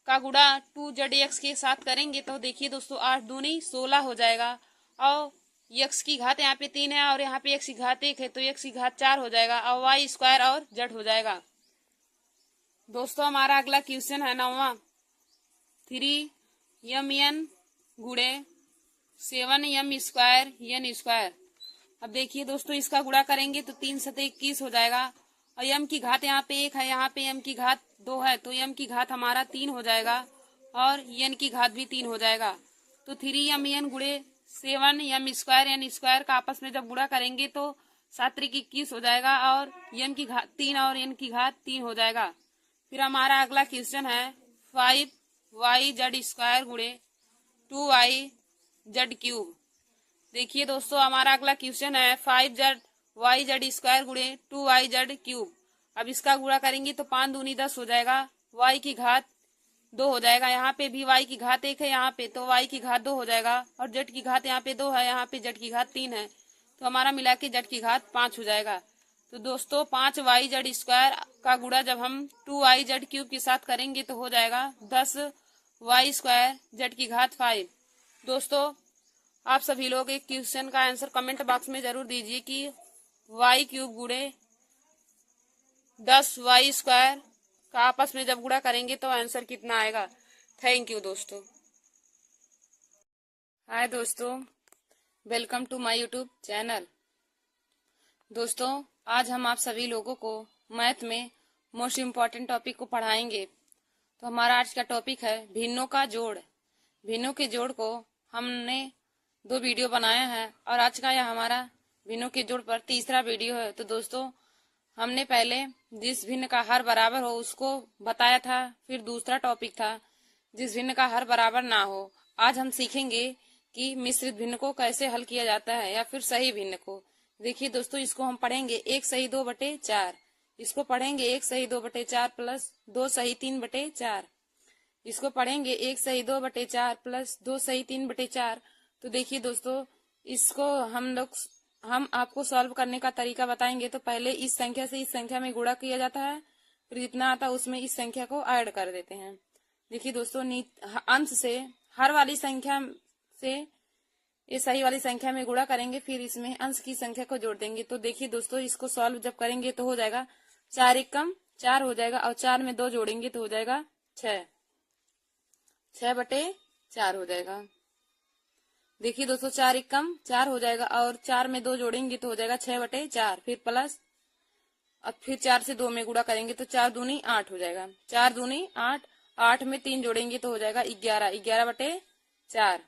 का गुणा 2zx के साथ करेंगे तो देखिए दोस्तों 8 दूनी 16 हो जाएगा और x की घात यहाँ पे 3 है और यहाँ पे x की घात 1 है, तो x की घात 4 हो जाएगा और y स्क्वायर और z हो जाएगा। दोस्तों हमारा अगला क्वेश्चन है 9वां 3mn गुणे 7m स्क्वायर n स्क्वायर। अब देखिए दोस्तों, इसका गुणा करेंगे तो 3 सते 21 हो जाएगा और m की घात यहाँ पे 1 है, यहाँ पे m की घात 2 है, तो m की घात हमारा 3 हो जाएगा और n की घात भी 3 हो जाएगा। तो 3mn गुणे 7m स्क्वायर n स्क्वायर का आपस में जब गुणा करेंगे तो 7 त्रिक 21 हो जाएगा और m की घात 3 और n की घात 3 हो जाएगा। फिर हमारा अगला क्वेश्चन है 5y स्क्वायर गुणे 2y क्यूब। देखिए दोस्तों, हमारा अगला क्वेश्चन है 5y स्क्वायर गुणे 2y क्यूब। अब इसका गुणा करेंगे तो 5 दूनी 10 हो जाएगा, y की घात 2 हो जाएगा, यहाँ पे भी y की घात 1 है, यहाँ पे तो y की घात 2 हो जाएगा और z की घात यहाँ पे 2 है, यहाँ पे z की घात 3 है, तो हमारा मिला के z की घात 5 हो जाएगा। तो दोस्तों 5y स्क्वायर का गुणा जब हम 2y क्यूब के साथ करेंगे तो हो जाएगा 10y स्क्वायर z की घात 5। दोस्तों आप सभी लोग एक क्वेश्चन का आंसर कमेंट बॉक्स में जरूर दीजिए कि y क्यूब गुणे 10y स्क्वायर का आपस में जब गुणा करेंगे तो आंसर कितना आएगा। थैंक यू दोस्तों। हाय दोस्तों, welcome to my YouTube channel. दोस्तों आज हम आप सभी लोगों को मैथ में मोस्ट इम्पॉर्टेंट टॉपिक को पढ़ाएंगे। तो हमारा आज का टॉपिक है भिन्नों का जोड़। भिन्नों के जोड़ को हमने 2 वीडियो बनाया है और आज का यह हमारा भिन्नों के जोड़ पर तीसरा वीडियो है। तो दोस्तों हमने पहले जिस भिन्न का हर बराबर हो उसको बताया था, फिर दूसरा टॉपिक था जिस भिन्न का हर बराबर ना हो। आज हम सीखेंगे कि मिश्रित भिन्न को कैसे हल किया जाता है या फिर सही भिन्न को। देखिए दोस्तों, इसको हम पढ़ेंगे 1 सही 2/4। इसको पढ़ेंगे 1/2/4 प्लस 2/3/4। इसको पढ़ेंगे 1/2/4 प्लस 2/3/4। तो देखिए दोस्तों, इसको हम आपको सॉल्व करने का तरीका बताएंगे। तो पहले इस संख्या से इस संख्या में गुणा किया जाता है, फिर जितना आता है उसमें इस संख्या को ऐड कर देते हैं। देखिए दोस्तों, अंश से हर वाली संख्या से ये सही वाली संख्या में गुणा करेंगे, फिर इसमें अंश की संख्या को जोड़ देंगे। तो देखिए दोस्तों, इसको सॉल्व जब करेंगे तो हो जाएगा 4 एकम 4 हो जाएगा, और 4 में 2 जोड़ेंगे तो हो जाएगा 6। 6/4 हो जाएगा। देखिए दोस्तों, 4 एकम 4 हो जाएगा, और 4 में 2 जोड़ेंगे तो हो जाएगा 6/4। फिर प्लस, अब फिर 4 से 2 में गुणा करेंगे तो 4 दूनी 8 हो जाएगा। 4 दूनी 8, 8 में 3 जोड़ेंगे तो हो जाएगा 11। 11/4।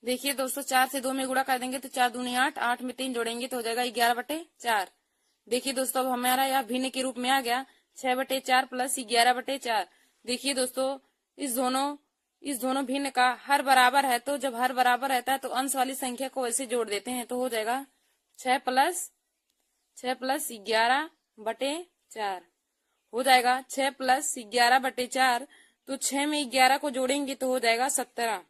देखिए दोस्तों, 4 से 2 में गुणा कर देंगे तो 4 दूनी 8, 8 में 3 जोड़ेंगे तो हो जाएगा 11/4। देखिए दोस्तों, अब हमारा यह भिन्न के रूप में आ गया 6/4 प्लस 11/4। देखिए दोस्तों, इस दोनों भिन्न का हर बराबर है, तो जब हर बराबर रहता है तो अंश वाली संख्या को ऐसे जोड़ देते हैं। तो हो जाएगा 6 प्लस 11/4 हो जाएगा 6 प्लस 11/4। तो 6 में 11 को जोड़ेंगे तो हो जाएगा 17।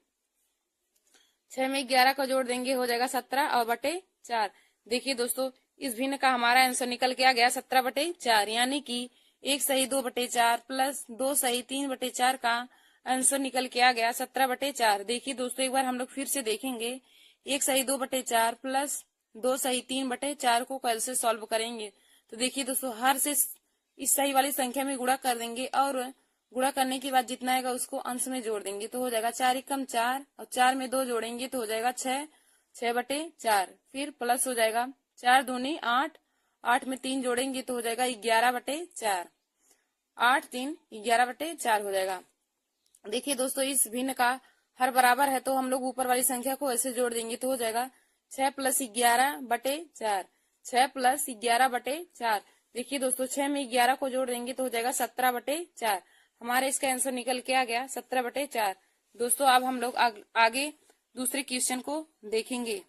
6 में 11 को जोड़ देंगे हो जाएगा 17 और /4। देखिए दोस्तों, इस भिन्न का हमारा आंसर निकल के आ गया 17/4, यानी कि 1/2/4 प्लस 2/3/4 का आंसर निकल के आ गया 17/4। देखिए दोस्तों, एक बार हम लोग फिर से देखेंगे 1/2/4 प्लस 2/3/4 को कैसे सॉल्व करेंगे। तो देखिए दोस्तों, हर से इस सही वाली संख्या में गुणा कर देंगे, और गुणा करने के बाद जितना आएगा उसको अंश में जोड़ देंगे तो हो जाएगा 4 एकम 4, और 4 में 2 जोड़ेंगे तो हो जाएगा 6। 6/4। फिर प्लस हो जाएगा 4 दूनी 8, 8 में 3 जोड़ेंगे तो हो जाएगा 11/4। 8 3 11/4 हो जाएगा। देखिए दोस्तों, इस भिन्न का हर बराबर है, तो हम लोग ऊपर वाली संख्या को ऐसे जोड़ देंगे तो हो जाएगा 6 प्लस 11/4। 6 प्लस 11/4। देखिए दोस्तों, 6 में 11 को जोड़ देंगे तो हो जाएगा 17/4। हमारे इसका आंसर निकल के आ गया 17/4। दोस्तों, अब हम लोग आगे दूसरे क्वेश्चन को देखेंगे।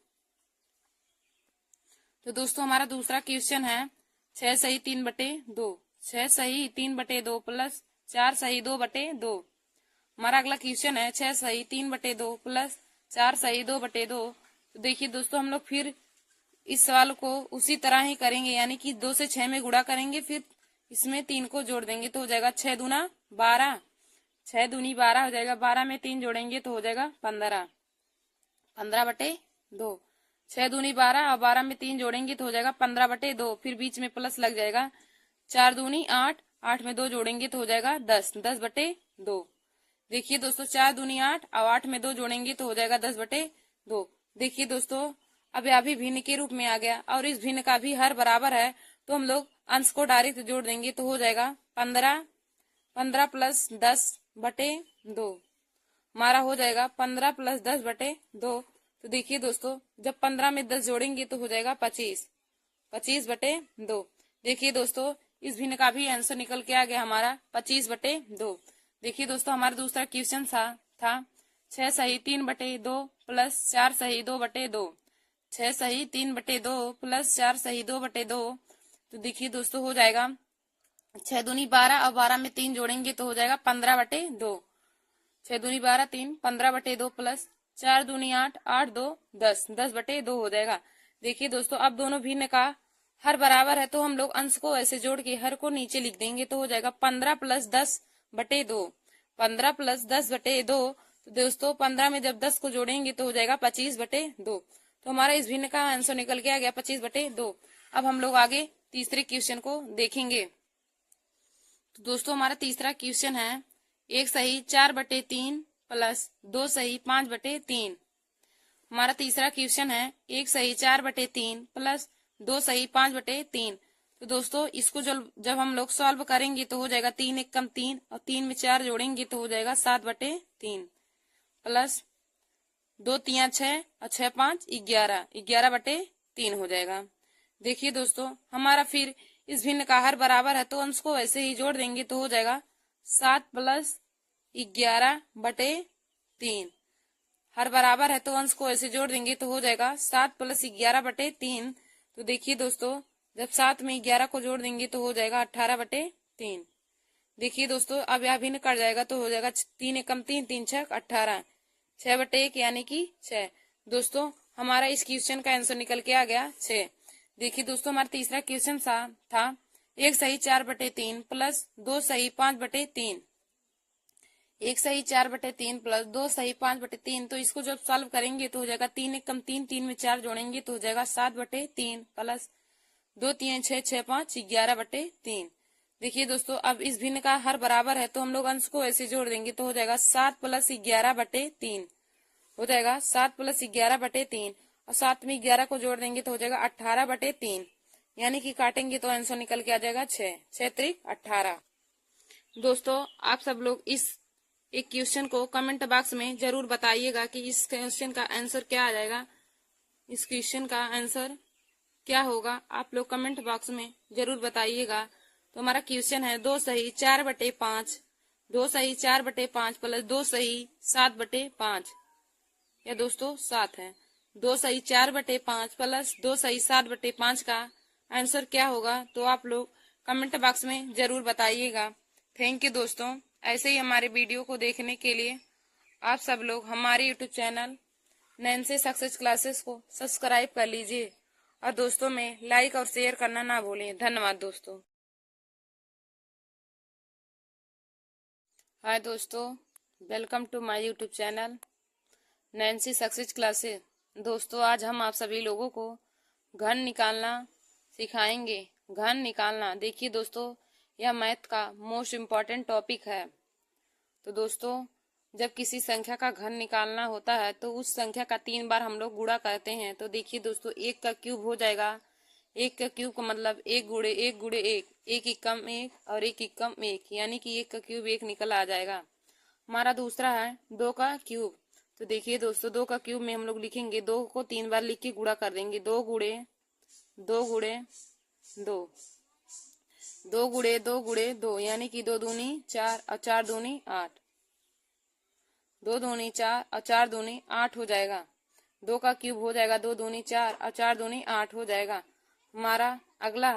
तो दोस्तों, हमारा दूसरा क्वेश्चन है 6 सही 3/2। 6 सही 3/2 प्लस 4 सही 2/2। हमारा अगला क्वेश्चन है 6 सही 3/2 प्लस 4 सही 2/2। तो देखिए दोस्तों, हम लोग फिर इस सवाल को उसी तरह ही करेंगे, यानी कि 2 से 6 में गुणा करेंगे, फिर इसमें 3 को जोड़ देंगे तो हो जाएगा 6 दूना 12। 6 दूनी 12 हो जाएगा। 12 में 3 जोड़ेंगे तो हो जाएगा 15। 15/2। 6 दूनी 12 और 12 में 3 जोड़ेंगे तो हो जाएगा 15/2। फिर बीच में प्लस लग जाएगा। 4 दूनी 8, 8 में 2 जोड़ेंगे तो हो जाएगा 10। 10/2। देखिए दोस्तों, 4 दूनी 8 और 8 में 2 जोड़ेंगे तो हो जाएगा 10/2। देखिए दोस्तों, अब यह भी भिन्न के रूप में आ गया, और इस भिन्न का भी हर बराबर है, तो हम लोग अंश को डायरेक्ट जोड़ देंगे तो हो जाएगा 15। 15 प्लस 10/2 हमारा हो जाएगा 15 प्लस 10/2। तो देखिए दोस्तों, जब 15 में 10 जोड़ेंगे तो हो जाएगा 25। 25/2। देखिए दोस्तों, इस भिन्न का भी आंसर निकल के आ गया हमारा 25/2। देखिए दोस्तों, हमारा दूसरा क्वेश्चन था 6 सही 3/2 प्लस 4 सही 2/2। 6 सही 3/2 प्लस 4 सही 2/2। तो देखिए दोस्तों, हो जाएगा 6 दूनी 12 और 12 में 3 जोड़ेंगे तो हो जाएगा 15/2। 6 दूनी 12 3 15/2 प्लस 4 दूनी 8, 8 2 10। 10/2 हो जाएगा। देखिए दोस्तों, अब दोनों भिन्न का हर बराबर है, तो हम लोग अंश को ऐसे जोड़ के हर को नीचे लिख देंगे तो हो जाएगा 15 प्लस 10/2। 15 प्लस 10/2। तो दोस्तों, 15 में जब 10 को जोड़ेंगे तो हो जाएगा 25/2। तो हमारा इस भिन्न का आंसर निकल के आ गया 25/2। अब हम लोग आगे तीसरे क्वेश्चन को देखेंगे। तो दोस्तों, हमारा तीसरा क्वेश्चन है 1 सही 4/3 प्लस 2 सही 5/3। हमारा तीसरा क्वेश्चन है 1 सही 4/3 प्लस 2 सही 5/3। तो दोस्तों, इसको जब हम लोग सॉल्व करेंगे तो हो जाएगा 3 एकम 3, और 3 में 4 जोड़ेंगे तो हो जाएगा 7/3 प्लस 2 3 6 और 6 5 11। 11/3 हो जाएगा। देखिए दोस्तों, हमारा फिर इस भिन्न का हर बराबर है, तो अंश को ऐसे ही जोड़ देंगे तो हो जाएगा 7 प्लस 11/3। हर बराबर है, तो अंश को ऐसे जोड़ देंगे तो हो जाएगा 7 प्लस 11/3। तो देखिए दोस्तों, जब 7 में 11 को जोड़ देंगे तो हो जाएगा 18/3। देखिए दोस्तों, अब यह भिन्न कर जाएगा तो हो जाएगा 3 एकम 3, 3 छक 18, 6/1 यानी कि 6। दोस्तों हमारा इस क्वेश्चन का आंसर निकल के आ गया 6। देखिए दोस्तों, हमारा तीसरा क्वेश्चन था 1 सही 4/3 प्लस 2 सही 5/3। 1 सही 4/3 प्लस 2 सही 5/3। तो इसको जब सॉल्व करेंगे तो हो जाएगा 3 एकम 3, 3 में 4 जोड़ेंगे तो हो जाएगा 7/3 प्लस 2 3 6 6 5 11/3। देखिए दोस्तों, अब इस भिन्न का हर बराबर है तो हम लोग अंश को ऐसे जोड़ देंगे तो हो जाएगा 7 प्लस 11/3। हो जाएगा 7 प्लस 11/3 और 7 में 11 को जोड़ देंगे तो हो जाएगा 18/3। यानी कि काटेंगे तो आंसर निकल के आ जाएगा 6, 6 त्रिक 18। दोस्तों आप सब लोग इस एक क्वेश्चन को कमेंट बॉक्स में जरूर बताइएगा कि इस क्वेश्चन का आंसर क्या आ जाएगा। इस क्वेश्चन का आंसर क्या होगा, आप लोग कमेंट बॉक्स में जरूर बताइएगा। तो हमारा क्वेश्चन है 2 सही 4/5, 2 सही 4/5 प्लस 2 सही 7/5। या दोस्तों 7 है। 2 सही 4/5 प्लस 2 सही 7/5 का आंसर क्या होगा, तो आप लोग कमेंट बॉक्स में जरूर बताइएगा। थैंक यू दोस्तों। ऐसे ही हमारे वीडियो को देखने के लिए आप सब लोग हमारे YouTube channel Nancy success classes को सब्सक्राइब कर लीजिए और दोस्तों में लाइक और शेयर करना ना भूलें। धन्यवाद दोस्तों। हाय दोस्तों, welcome to my YouTube channel Nancy success classes. दोस्तों आज हम आप सभी लोगों को घन निकालना सिखाएंगे। घन निकालना, देखिए दोस्तों यह मैथ का मोस्ट इम्पॉर्टेंट टॉपिक है। तो दोस्तों जब किसी संख्या का घन निकालना होता है तो उस संख्या का 3 बार हम लोग गुणा करते हैं। तो देखिए दोस्तों, 1 का क्यूब हो जाएगा। 1 का क्यूब का मतलब 1 गुणे 1 गुणे 1, 1 एकम 1 और 1 एकम 1, यानी कि 1 का क्यूब 1 निकल आ जाएगा। हमारा दूसरा है 2 का क्यूब। तो देखिए दोस्तों, 2 का क्यूब में हम लोग लिखेंगे 2 को 3 बार लिख के गुणा कर देंगे। 2 गुणे 2 गुणे 2, 2 गुणे 2 गुणे 2, यानी कि 2 दूनी 4 और 4 दूनी 8, 2 दूनी 4 और 4 दूनी 8 हो जाएगा। 2 का क्यूब हो जाएगा 2 दूनी 4 और 4 दूनी 8 हो जाएगा। हमारा अगला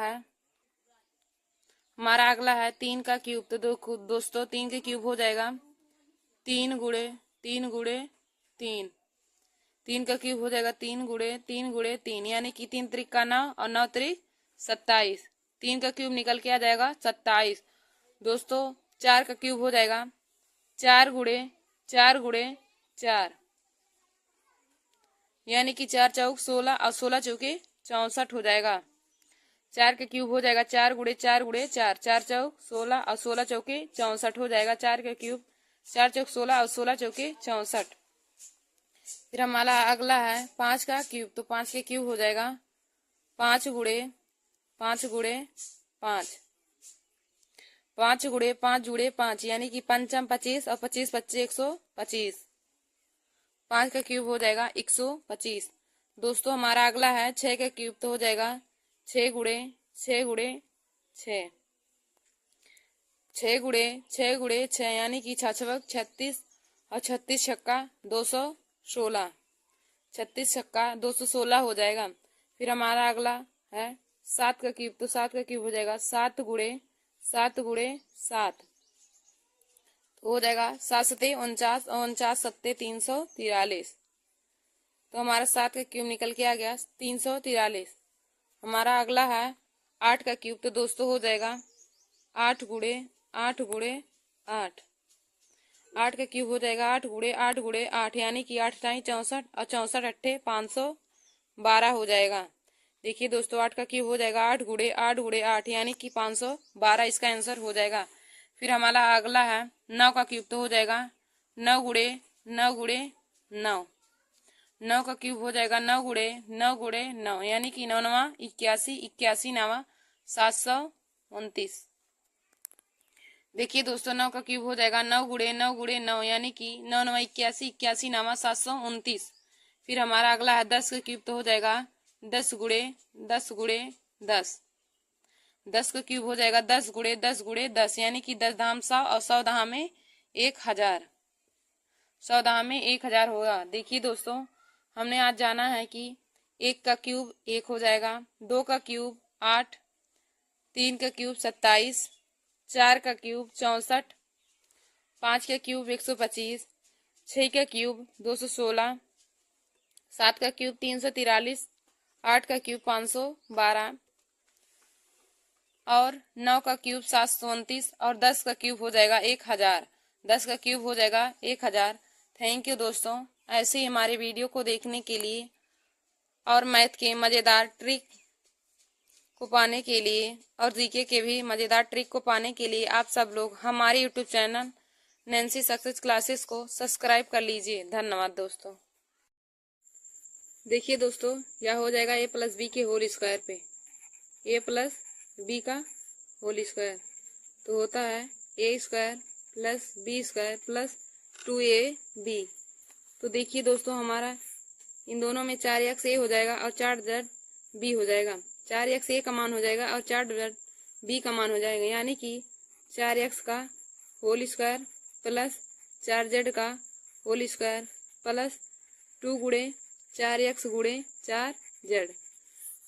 है 3 का क्यूब। तो दोस्तों 3 के क्यूब हो जाएगा 3 गुणे 3 गुणे 3। 3 का क्यूब हो जाएगा 3 गुणे 3 गुणे 3, यानी कि 3 त्रिक का 9 और 9 त्रिक 27। 3 का क्यूब निकल के आ जाएगा 27। दोस्तों 4 का क्यूब हो जाएगा 4 गुणे 4 गुणे 4, यानी कि 4 चौक 16 और 16 चौके 64 हो जाएगा। 4 का क्यूब हो जाएगा 4 गुणे 4 गुणे 4, 4 चौक 16 और 16 चौके 64 हो जाएगा। 4 का क्यूब 4 चौक 16 और 16 चौके 64। फिर हमारा अगला है 5 का क्यूब। तो 5 के क्यूब हो जाएगा 5 गुणे 5 गुणे 5, 5 गुणे 5 जुड़े 5, यानी कि 5 25 और 25 25 125। 5 का क्यूब हो जाएगा 125। दोस्तों हमारा अगला है 6 का क्यूब। तो हो जाएगा 6 गुणे 6 गुणे 6, 6 गुणे 6 गुणे 6, यानी कि 6 36 और 36 छक्का 216, 36 छक्का 216 हो जाएगा। फिर हमारा अगला है 7 का क्यूब। तो 7 का क्यूब हो जाएगा 7 गुणे 7 गुणे 7, तो हो जाएगा 7 सत्ते 49 और 49 सत्ते 343। तो हमारा 7 का क्यूब निकल के आ गया 343। हमारा अगला है 8 का क्यूब। तो दोस्तों हो जाएगा 8 गुणे 8 गुणे 8, 8 का क्यूब हो जाएगा 8 गुणे 8 गुणे 8, यानी कि 8 टाई 64 और 64 अट्ठे 512 हो जाएगा। देखिए दोस्तों 8 का क्यूब हो जाएगा 8 गुणे 8 गुणे 8, यानी कि 512 इसका आंसर हो जाएगा। फिर हमारा अगला है 9 का क्यूब। तो हो जाएगा 9 गुणे 9 गुणे 9, 9 का क्यूब हो जाएगा 9 गुणे 9 गुणे 9, यानी कि 9 नवा 81, 81 नवा 729। देखिए दोस्तों 9 का क्यूब हो जाएगा 9 गुणे 9 गुणे 9, यानी कि 9 नवा 81, 81 नवा 729। फिर हमारा अगला है 10 का क्यूब। तो हो जाएगा 10 गुणे 10 गुणे 10, 10 का क्यूब हो जाएगा 10 गुणे 10 गुणे 10, यानी कि 10 धाम 100 और 100 धाम में 1000, 100 धाम में 1000 होगा। देखिए दोस्तों हमने आज जाना है कि 1 का क्यूब 1 हो जाएगा, 2 का क्यूब 8, 3 का क्यूब 27, 4 का क्यूब 64, 5 का क्यूब 125, 6 का क्यूब 216, 7 का क्यूब 343, 8 का क्यूब 512 और 9 का क्यूब 729 और 10 का क्यूब हो जाएगा 1000। 10 का क्यूब हो जाएगा 1000। थैंक यू दोस्तों। ऐसे ही हमारे वीडियो को देखने के लिए और मैथ के मज़ेदार ट्रिक को पाने के लिए और जीके के भी मज़ेदार ट्रिक को पाने के लिए आप सब लोग हमारे YouTube channel Nancy success classes को सब्सक्राइब कर लीजिए। धन्यवाद दोस्तों। देखिए दोस्तों, यह हो जाएगा a प्लस बी के होल स्क्वायर पे a प्लस बी का होल स्क्वायर, तो होता है a square plus B square plus 2ab। तो देखिए दोस्तों, हमारा इन दोनों में 4x a हो जाएगा और 4z b हो जाएगा। 4x a का मान हो जाएगा और 4z b का मान हो जाएगा, यानी कि 4x का होल स्क्वायर प्लस 4z का होल स्क्वायर प्लस 2 गुणे 4x गुणे 4z।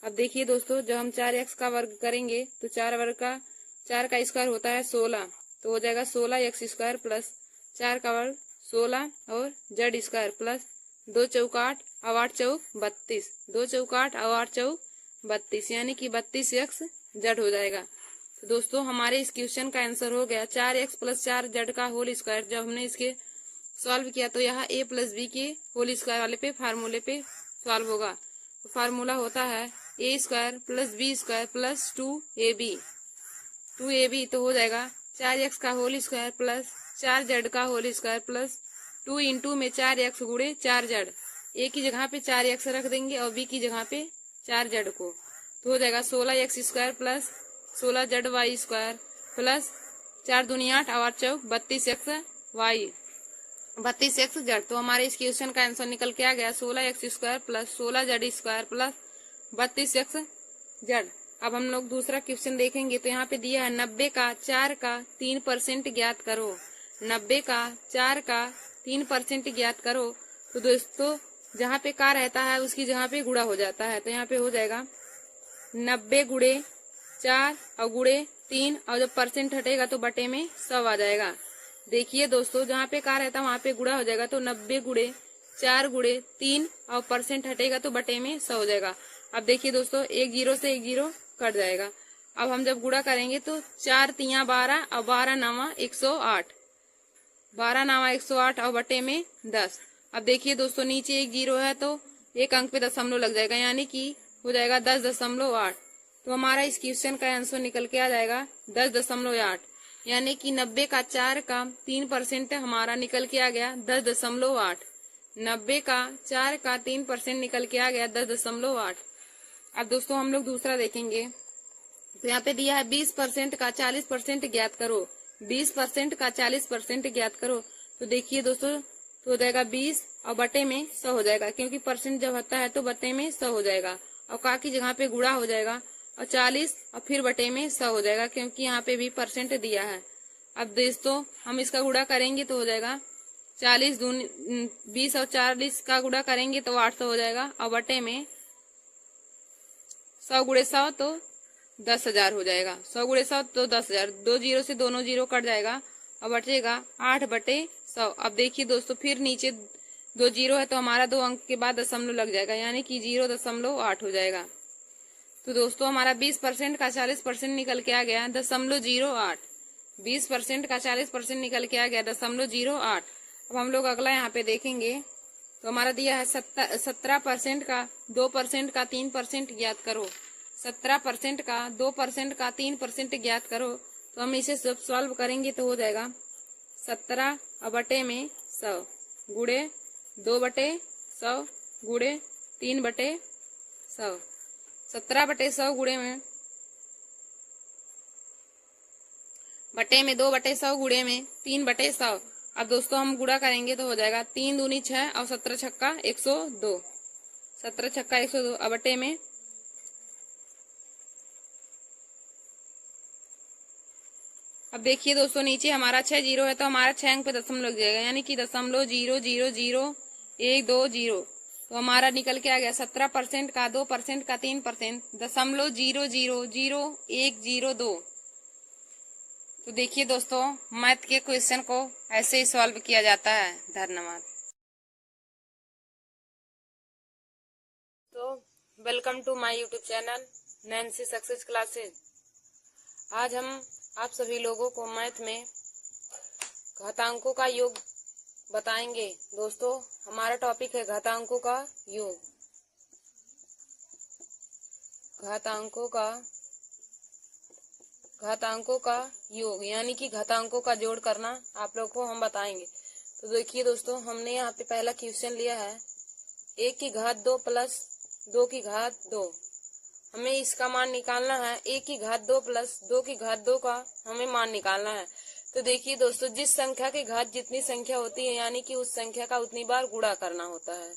अब देखिए दोस्तों, जब हम 4x का वर्ग करेंगे तो 4 का स्क्वायर होता है 16, तो हो जाएगा 16x स्क्वायर प्लस 4 का वर्ग 16 और z स्क्वायर प्लस 2 चौका 8 और 8 चौक 32, 2 चौका 8 और 8 चौक 32, यानी कि 32x z हो जाएगा। तो दोस्तों, हमारे इस क्वेश्चन का आंसर हो गया 4x प्लस 4z का होल स्क्वायर। जब हमने इसके सॉल्व किया तो यहाँ a प्लस बी के होल स्क्वायर वाले पे फार्मूले पे सॉल्व होगा। तो फार्मूला होता है a square plus B square plus 2ab। तो हो जाएगा 4x का होल स्क्वायर प्लस 4z का होल स्क्वायर प्लस 2 इंटू में 4x गुणे 4z। a की जगह पे 4x रख देंगे और b की जगह पे 4z को, तो हो जाएगा 16x square plus 16zy square plus 4 दूनी 8 और 8 चौक 32x z। तो हमारे इस क्वेश्चन का आंसर निकल के आ गया 16x square plus 16z square plus 32x z। अब हम लोग दूसरा क्वेश्चन देखेंगे। तो यहाँ पे दिया है 90 का 4 का 3% ज्ञात करो। 90 का 4 का 3% ज्ञात करो। तो दोस्तों, जहाँ पे का रहता है उसकी जगह पे गुणा हो जाता है, तो यहाँ पे हो जाएगा 90 गुणे 4 और गुणे 3 और जब परसेंट हटेगा तो बटे में 100 आ जाएगा। देखिए दोस्तों, जहाँ पे का रहता है वहाँ पे गुणा हो जाएगा, तो 90 गुणे 4 गुणे 3 और परसेंट हटेगा तो बटे में 100 हो जाएगा। अब देखिए दोस्तों, एक जीरो से एक जीरो कट जाएगा। अब हम जब गुणा करेंगे तो 4 तिया 12 और 12 नामा 108, 12 नामा 108 और बटे में 10। अब देखिए दोस्तों, नीचे एक जीरो है तो एक अंक पे दशमलव लग जाएगा, यानी कि हो जाएगा 10.8। तो हमारा इस क्वेश्चन का आंसर निकल के आ जाएगा 10.8, यानी कि 90 का 4 का 3% हमारा निकल के आ गया 10.8। 90 का 4 का 3% निकल के आ गया 10.8। अब दोस्तों, हम लोग दूसरा देखेंगे। तो यहाँ पे दिया है 20% का 40% ज्ञात करो। 20% का 40% ज्ञात करो। तो देखिए दोस्तों, तो हो जाएगा 20 और बटे में 100 हो जाएगा, क्योंकि परसेंट जब होता है तो बटे में 100 हो जाएगा और का की जगह पे गुणा हो जाएगा और 40 और फिर बटे में 100 हो जाएगा, क्योंकि यहाँ पे भी परसेंट दिया है। अब दोस्तों, हम इसका गुणा करेंगे तो हो जाएगा 20 और 40 का गुणा करेंगे तो 800 हो जाएगा और बटे में 100 गुणे 100 तो 10,000 हो जाएगा। 100 गुणे 100 तो 10,000। 2 जीरो से दोनों जीरो कट जाएगा और बचेगा 8/100। अब देखिए दोस्तों, फिर नीचे 2 जीरो है तो हमारा 2 अंक के बाद दशमलव लग जाएगा, यानी कि 0.8 हो जाएगा। तो दोस्तों, हमारा 20% का 40% निकल के आ गया 0.08। 20% का 40% निकल के आ गया 0.08। अब हम लोग अगला यहाँ पे देखेंगे। तो हमारा दिया है 17% का 2% का 3% ज्ञात करो। 17% का 2% का 3% ज्ञात करो। तो हम इसे सब सॉल्व करेंगे तो हो जाएगा 17 और बटे में 100 गुणे 2/100 गुणे 3/100। 17/100 गुणे में बटे में 2/100 गुणे में 3/100। अब दोस्तों, हम गुणा करेंगे तो हो जाएगा 3 दूनी 6 और 17 छक्का 102। 17 छक्का 102 और बटे में अब देखिए दोस्तों, नीचे हमारा 6 जीरो है तो हमारा 6 अंक पे दशमलव लग जाएगा, यानी कि 0.000120। तो हमारा निकल के आ गया 17% का 2% का 3%, 0.0000102। तो देखिए दोस्तों, मैथ के क्वेश्चन को ऐसे ही सॉल्व किया जाता है। धन्यवाद। तो welcome to my YouTube channel Nancy success classes. आज हम आप सभी लोगों को मैथ में घातांकों का योग बताएंगे। दोस्तों, हमारा टॉपिक है घातांकों का योग। घातांकों का योग यानी कि घातांकों का जोड़ करना आप लोग को हम बताएंगे। तो देखिए दोस्तों, हमने यहाँ पे पहला क्वेश्चन लिया है 1 की घात 2 प्लस 2 की घात 2। हमें इसका मान निकालना है। 1 की घात 2 प्लस 2 की घात 2 का हमें मान निकालना है। तो देखिए दोस्तों, जिस संख्या की घात जितनी संख्या होती है यानी कि उस संख्या का उतनी बार गुणा करना होता है।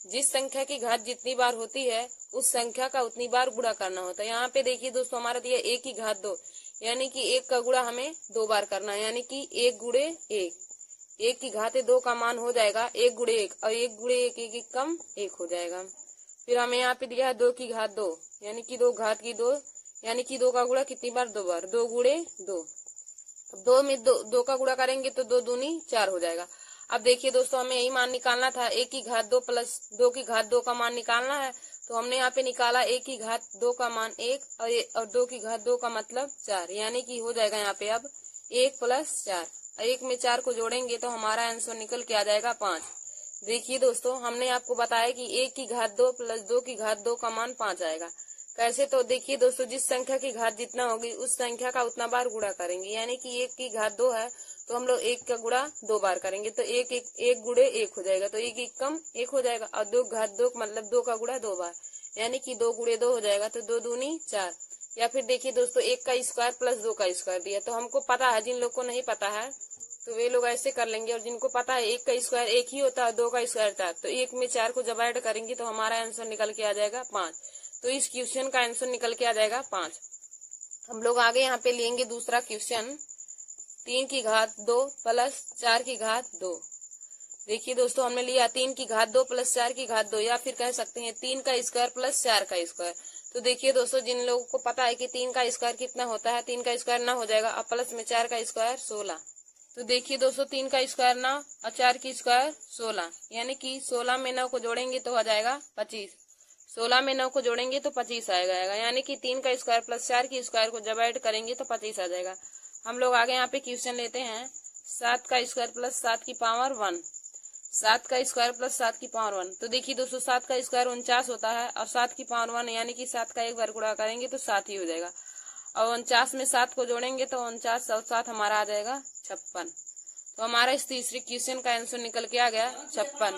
जिस संख्या की घात जितनी बार होती है उस संख्या का उतनी बार गुणा करना होता है। यहाँ पे देखिए दोस्तों, हमारा दिया 1 की घात 2 यानी कि 1 का गुणा हमें 2 बार करना है, यानी कि 1 गुणे 1। 1 की घात 2 का मान हो जाएगा 1 गुणे 1, और 1 गुणे 1 1 कम 1 हो जाएगा। फिर हमें यहाँ पे दिया है 2 की घात 2 यानी कि 2 घात की 2, यानी कि 2 का गुणा कितनी बार 2 बार, 2 गुणे 2। अब 2 में 2 का गुणा करेंगे तो 2 दूनी 4 हो जाएगा। अब देखिए दोस्तों, हमें यही मान निकालना था। 1 की घात 2 प्लस 2 की घात 2 का मान निकालना है। तो हमने यहाँ पे निकाला 1 की घात 2 का मान 1 और 2 की घात 2 का मतलब 4, यानी कि हो जाएगा यहाँ पे अब 1 प्लस 4। 1 में 4 को जोड़ेंगे तो हमारा आंसर निकल के आ जाएगा 5। देखिए दोस्तों, हमने आपको बताया कि 1 की घात 2 प्लस 2 की घात 2 का मान 5 आएगा। कैसे? तो देखिए दोस्तों, जिस संख्या की घात जितना होगी उस संख्या का उतना बार गुणा करेंगे, यानी कि 1 की घात 2 है तो हम लोग 1 का गुणा 2 बार करेंगे तो 1 गुणे 1 हो जाएगा, तो 1 1 कम 1 हो जाएगा, और 2 घात 2 मतलब 2 का गुणा 2 बार, यानी कि 2 गुणे 2 हो जाएगा, तो 2 दूनी 4। या फिर देखिए दोस्तों, 1 का स्क्वायर प्लस 2 का स्क्वायर दिया, तो हमको पता है। जिन लोग को नहीं पता है तो वे लोग ऐसे कर लेंगे, और जिनको पता है 1 का स्क्वायर 1 ही होता है, 2 का स्क्वायर 4, तो 1 में 4 को जब ऐड करेंगे तो हमारा आंसर निकल के आ जाएगा 5। तो इस क्वेश्चन का आंसर निकल के आ जाएगा 5। हम लोग आगे यहाँ पे लेंगे दूसरा क्वेश्चन 3 की घात 2 प्लस 4 की घात 2। देखिए दोस्तों, हमने लिया 3 की घात 2 प्लस 4 की घात 2, या फिर कह सकते हैं 3 का स्क्वायर प्लस 4 का स्क्वायर। तो देखिए दोस्तों, जिन लोगों को पता है कि 3 का स्क्वायर कितना होता है, 3 का स्क्वायर 9 हो जाएगा, अब प्लस में 4 का स्क्वायर 16। तो देखिए दोस्तों, 3 का स्क्वायर 9 और 4 की स्क्वायर 16, यानी कि 16 में 9 को जोड़ेंगे तो आ जाएगा 25। 16 में 9 को जोड़ेंगे तो 25 आएगा, यानी कि 3 का स्क्वायर प्लस 4 की स्क्वायर को जब ऐड करेंगे तो 25 आ जाएगा। हम लोग आगे यहाँ पे क्वेश्चन लेते हैं 7 का स्क्वायर प्लस 7 की पावर 1। 7 का स्क्वायर प्लस 7 की पावर 1। तो देखिए दोस्तों, 7 का स्क्वायर 49 होता है, और 7 की पावर 1 यानी कि 7 का एक बार गुणा करेंगे तो 7 ही हो जाएगा, और 49 में 7 को जोड़ेंगे तो 49 और 7 हमारा आ जाएगा 56। तो हमारा इस तीसरे क्वेश्चन का आंसर निकल के आ गया 56।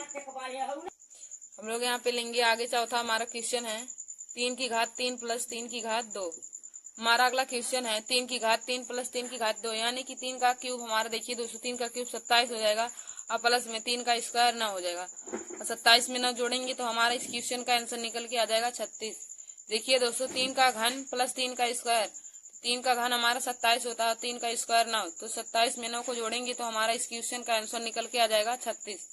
हम लोग यहाँ पे लेंगे आगे चौथा हमारा क्वेश्चन है 3 की घात 3 प्लस 3 की घात 2। हमारा अगला क्वेश्चन है 3 की घात 3 प्लस 3 की घात 2, यानी कि 3 का क्यूब हमारा देखिए दोस्तों, 3 का क्यूब 27 हो जाएगा, और प्लस में 3 का स्क्वायर 9 हो जाएगा, और 27 में 9 जोड़ेंगे तो हमारा इस क्वेश्चन का आंसर निकल के आ जाएगा 36। देखिए दोस्तों, 3 का घन प्लस 3 का स्क्वायर, 3 का घन हमारा 27 होता है, 3 का स्क्वायर 9, तो 27 में 9 को जोड़ेंगे तो हमारा इस क्वेश्चन का आंसर निकल के आ जाएगा 36।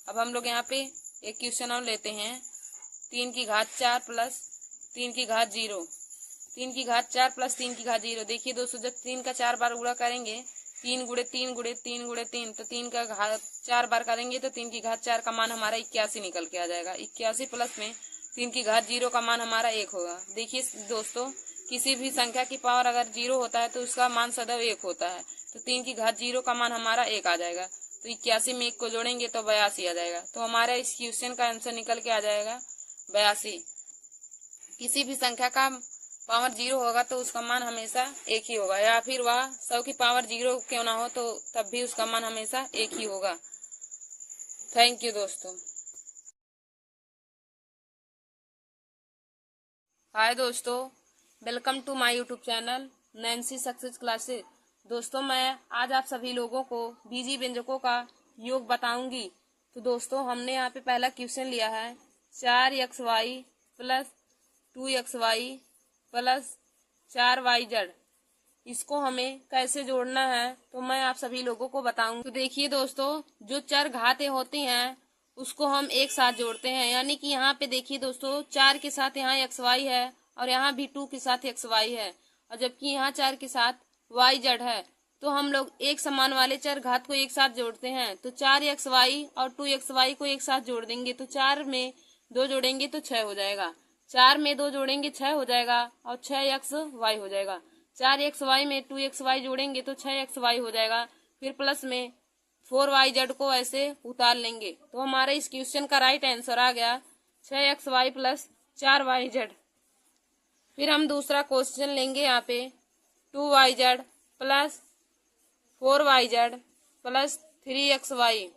अब हम लोग यहाँ पे एक क्वेश्चन और लेते हैं 3 की घात 4 प्लस 3 की घात 0। 3 की घात 4 प्लस 3 की घात 0। देखिए दोस्तों, जब 3 का 4 बार गुणा करेंगे 3 गुणे 3 गुणे 3 गुणे 3, तो 3 का घात 4 बार करेंगे तो 3 की घात 4 का मान हमारा 81 निकल के आ जाएगा। 81 प्लस में 3 की घात 0 का मान हमारा 1 होगा। देखिए दोस्तों, किसी भी संख्या की पावर अगर 0 होता है तो उसका मान सदैव 1 होता है, तो 3 की घात 0 का मान हमारा 1 आ जाएगा, तो 81 में 1 को जोड़ेंगे तो 82 आ जाएगा। तो हमारा इस क्वेश्चन का आंसर निकल के आ जाएगा 82। किसी भी संख्या का पावर 0 होगा तो उसका मान हमेशा 1 ही होगा, या फिर वह 100 की पावर 0 क्यों ना हो तो तब भी उसका मान हमेशा 1 ही होगा। थैंक यू दोस्तों। हाय दोस्तों, welcome to my YouTube channel Nancy success classes. दोस्तों, मैं आज आप सभी लोगों को बीजी व्यंजकों का योग बताऊंगी। तो दोस्तों, हमने यहाँ पे पहला क्वेश्चन लिया है 4xy plus 2xy plus 4yz। इसको हमें कैसे जोड़ना है तो मैं आप सभी लोगों को बताऊंगी। तो देखिए दोस्तों, जो चर घातें होती हैं उसको हम एक साथ जोड़ते हैं। यानी कि यहाँ पे देखिए दोस्तों, 4 के साथ यहाँ एक्स वाई है और यहाँ भी 2 के साथ एक्स वाई है, और जबकि यहाँ 4 के साथ वाई जेड है। तो हम लोग एक समान वाले चर घात को एक साथ जोड़ते हैं। तो 4 एक्स वाई और 2 एक्स वाई को एक साथ जोड़ देंगे तो 4 में 2 जोड़ेंगे तो 6 हो जाएगा। 4 में 2 जोड़ेंगे 6 हो जाएगा और 6 एक्स वाई हो जाएगा। 4 एक्स वाई में 2 एक्स वाई जोड़ेंगे तो 6 एक्स वाई हो जाएगा। फिर प्लस में 4 वाई जेड को ऐसे उतार लेंगे। तो हमारा इस क्वेश्चन का राइट आंसर आ गया 6 X Y plus 4 Y Z. फिर हम दूसरा क्वेश्चन लेंगे यहाँ पे 2 Y Z plus 4 Y Z plus 3 X Y.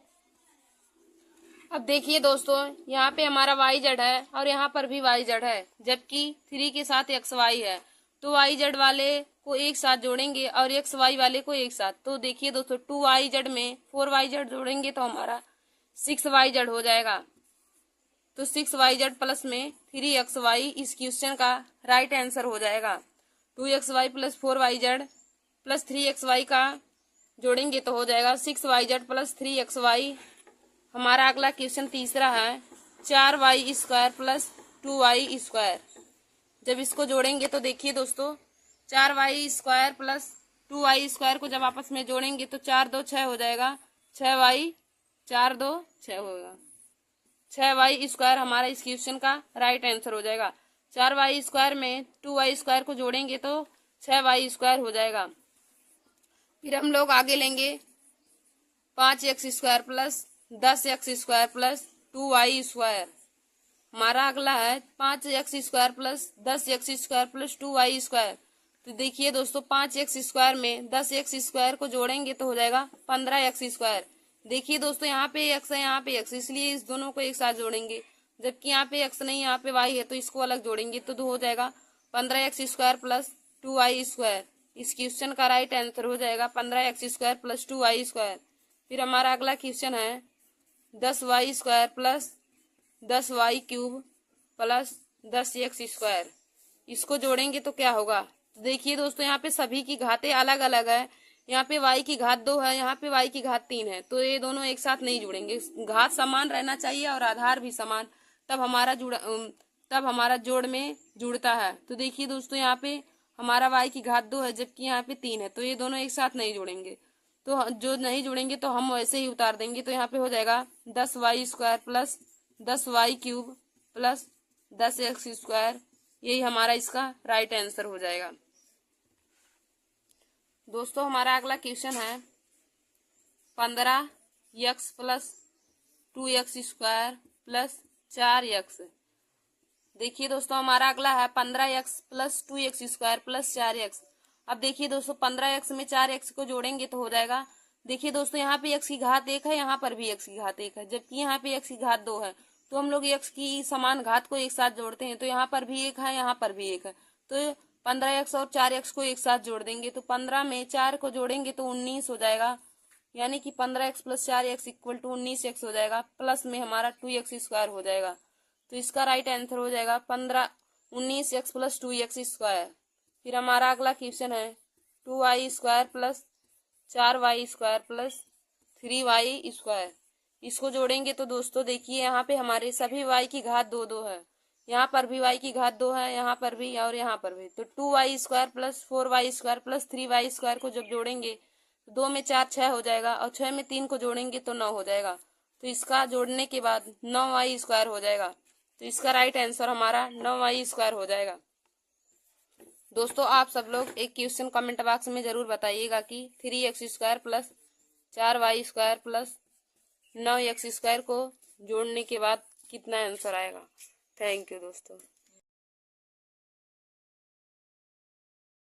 अब देखिए दोस्तों, यहाँ पे हमारा वाई जेड है और यहाँ पर भी वाई जेड है, जबकि 3 के साथ एक्स वाई है। तो वाई जेड वाले को एक साथ जोड़ेंगे और एक्स वाई वाले को एक साथ। तो देखिए दोस्तों, 2 वाई जेड में 4 वाई जेड जोड़ेंगे तो हमारा 6 वाई जेड हो जाएगा। तो 6 वाई जेड प्लस में 3 एक्स वाई इस क्वेश्चन का राइट आंसर हो जाएगा। 2 X Y plus 4 Y Z plus 3 X Y का जोड़ेंगे तो हो जाएगा 6 Y Z plus 3 X Y. हमारा अगला क्वेश्चन तीसरा है 4 Y square plus 2 Y square. जब इसको जोड़ेंगे तो देखिए दोस्तों, 4 Y square plus 2 Y square को जब आपस में जोड़ेंगे तो 4 2 6 हो जाएगा। 6 वाई 4 2 6 होगा। 6 वाई स्क्वायर हमारा इस क्वेश्चन का राइट आंसर हो जाएगा। 4 वाई स्क्वायर में 2 वाई स्क्वायर को जोड़ेंगे तो 6 वाई स्क्वायर हो जाएगा। फिर हम लोग आगे लेंगे 5 X square plus 10 X square plus 2 Y square. हमारा अगला है 5 X square plus 10 X square plus 2 Y square. तो देखिए दोस्तों, 5 एक्स स्क्वायर में 10 एक्स स्क्वायर को जोड़ेंगे तो हो जाएगा 15 एक्स स्क्वायर। देखिए दोस्तों, यहाँ पे एक्स है, यहाँ पे एक्स, इसलिए इस दोनों को एक साथ जोड़ेंगे। जबकि यहाँ पे एक्स नहीं, यहाँ पे वाई है, तो इसको अलग जोड़ेंगे तो हो जाएगा 15 X square plus 2 Y square. इस क्वेश्चन का राइट आंसर हो जाएगा 15 X square plus 2 Y square. फिर हमारा अगला क्वेश्चन है 10 Y square plus 10 Y cube plus 10 X square. इसको जोड़ेंगे तो क्या होगा? देखिए दोस्तों, यहाँ पे सभी की घातें अलग अलग है। यहाँ पे y की घात 2 है, यहाँ पे y की घात 3 है, तो ये दोनों एक साथ नहीं जुड़ेंगे। घात समान रहना चाहिए और आधार भी समान, तब हमारा जोड़ में जुड़ता है। तो देखिए दोस्तों, यहाँ पे हमारा y की घात 2 है, जबकि यहाँ पे 3 है, तो ये दोनों एक साथ नहीं जुड़ेंगे। तो जो नहीं जुड़ेंगे तो हम वैसे ही उतार देंगे। तो यहाँ पे हो जाएगा 10 Y square plus 10 Y cube plus 10 X square. यही हमारा इसका राइट आंसर हो जाएगा। दोस्तों, हमारा अगला क्वेश्चन है 15 X plus 2 x square plus 4 x. देखिए दोस्तों, हमारा अगला है 15 X plus 2 x square plus 4 x. अब देखिए दोस्तों, 15 एक्स में 4 एक्स को जोड़ेंगे तो हो जाएगा। देखिए दोस्तों, यहाँ पे एक्स की घात 1 है, यहाँ पर भी एक्स की घात 1 है, जबकि यहाँ पे एक्स की घात 2 है। तो हम लोग एक्स की समान घात को एक साथ जोड़ते हैं। तो यहाँ पर भी 1 है, यहाँ पर भी 1 है, तो 15 एक्स और 4 एक्स को एक साथ जोड़ देंगे। तो 15 में 4 को जोड़ेंगे तो 19 हो जाएगा। यानी कि 15 X plus 4 X equal to 19 X हो जाएगा। प्लस में हमारा 2 एक्स स्क्वायर हो जाएगा। तो इसका राइट आंसर हो जाएगा 19 एक्स प्लस 2 एक्स स्क्वायर। फिर हमारा अगला क्वेश्चन है 2 Y square plus 4 Y square plus 3 Y square. इसको जोड़ेंगे तो दोस्तों देखिए, यहाँ पे हमारे सभी वाई की घात 2 2 है, यहाँ पर भी वाई की घात 2 है, यहाँ पर भी और यहाँ पर भी। तो 2 Y square plus 4 Y square plus 3 Y square को जब जोड़ेंगे तो 2 में 4 6 हो जाएगा और 6 में 3 को जोड़ेंगे तो 9 हो जाएगा। तो इसका जोड़ने के बाद 9 वाई स्क्वायर हो जाएगा। तो इसका राइट आंसर हमारा 9 वाई स्क्वायर हो जाएगा। दोस्तों, आप सब लोग एक क्वेश्चन कमेंट बॉक्स में जरूर बताइएगा कि 3 X square plus 4 Y square plus 9 X square को जोड़ने के बाद कितना आंसर आएगा। थैंक यू दोस्तों।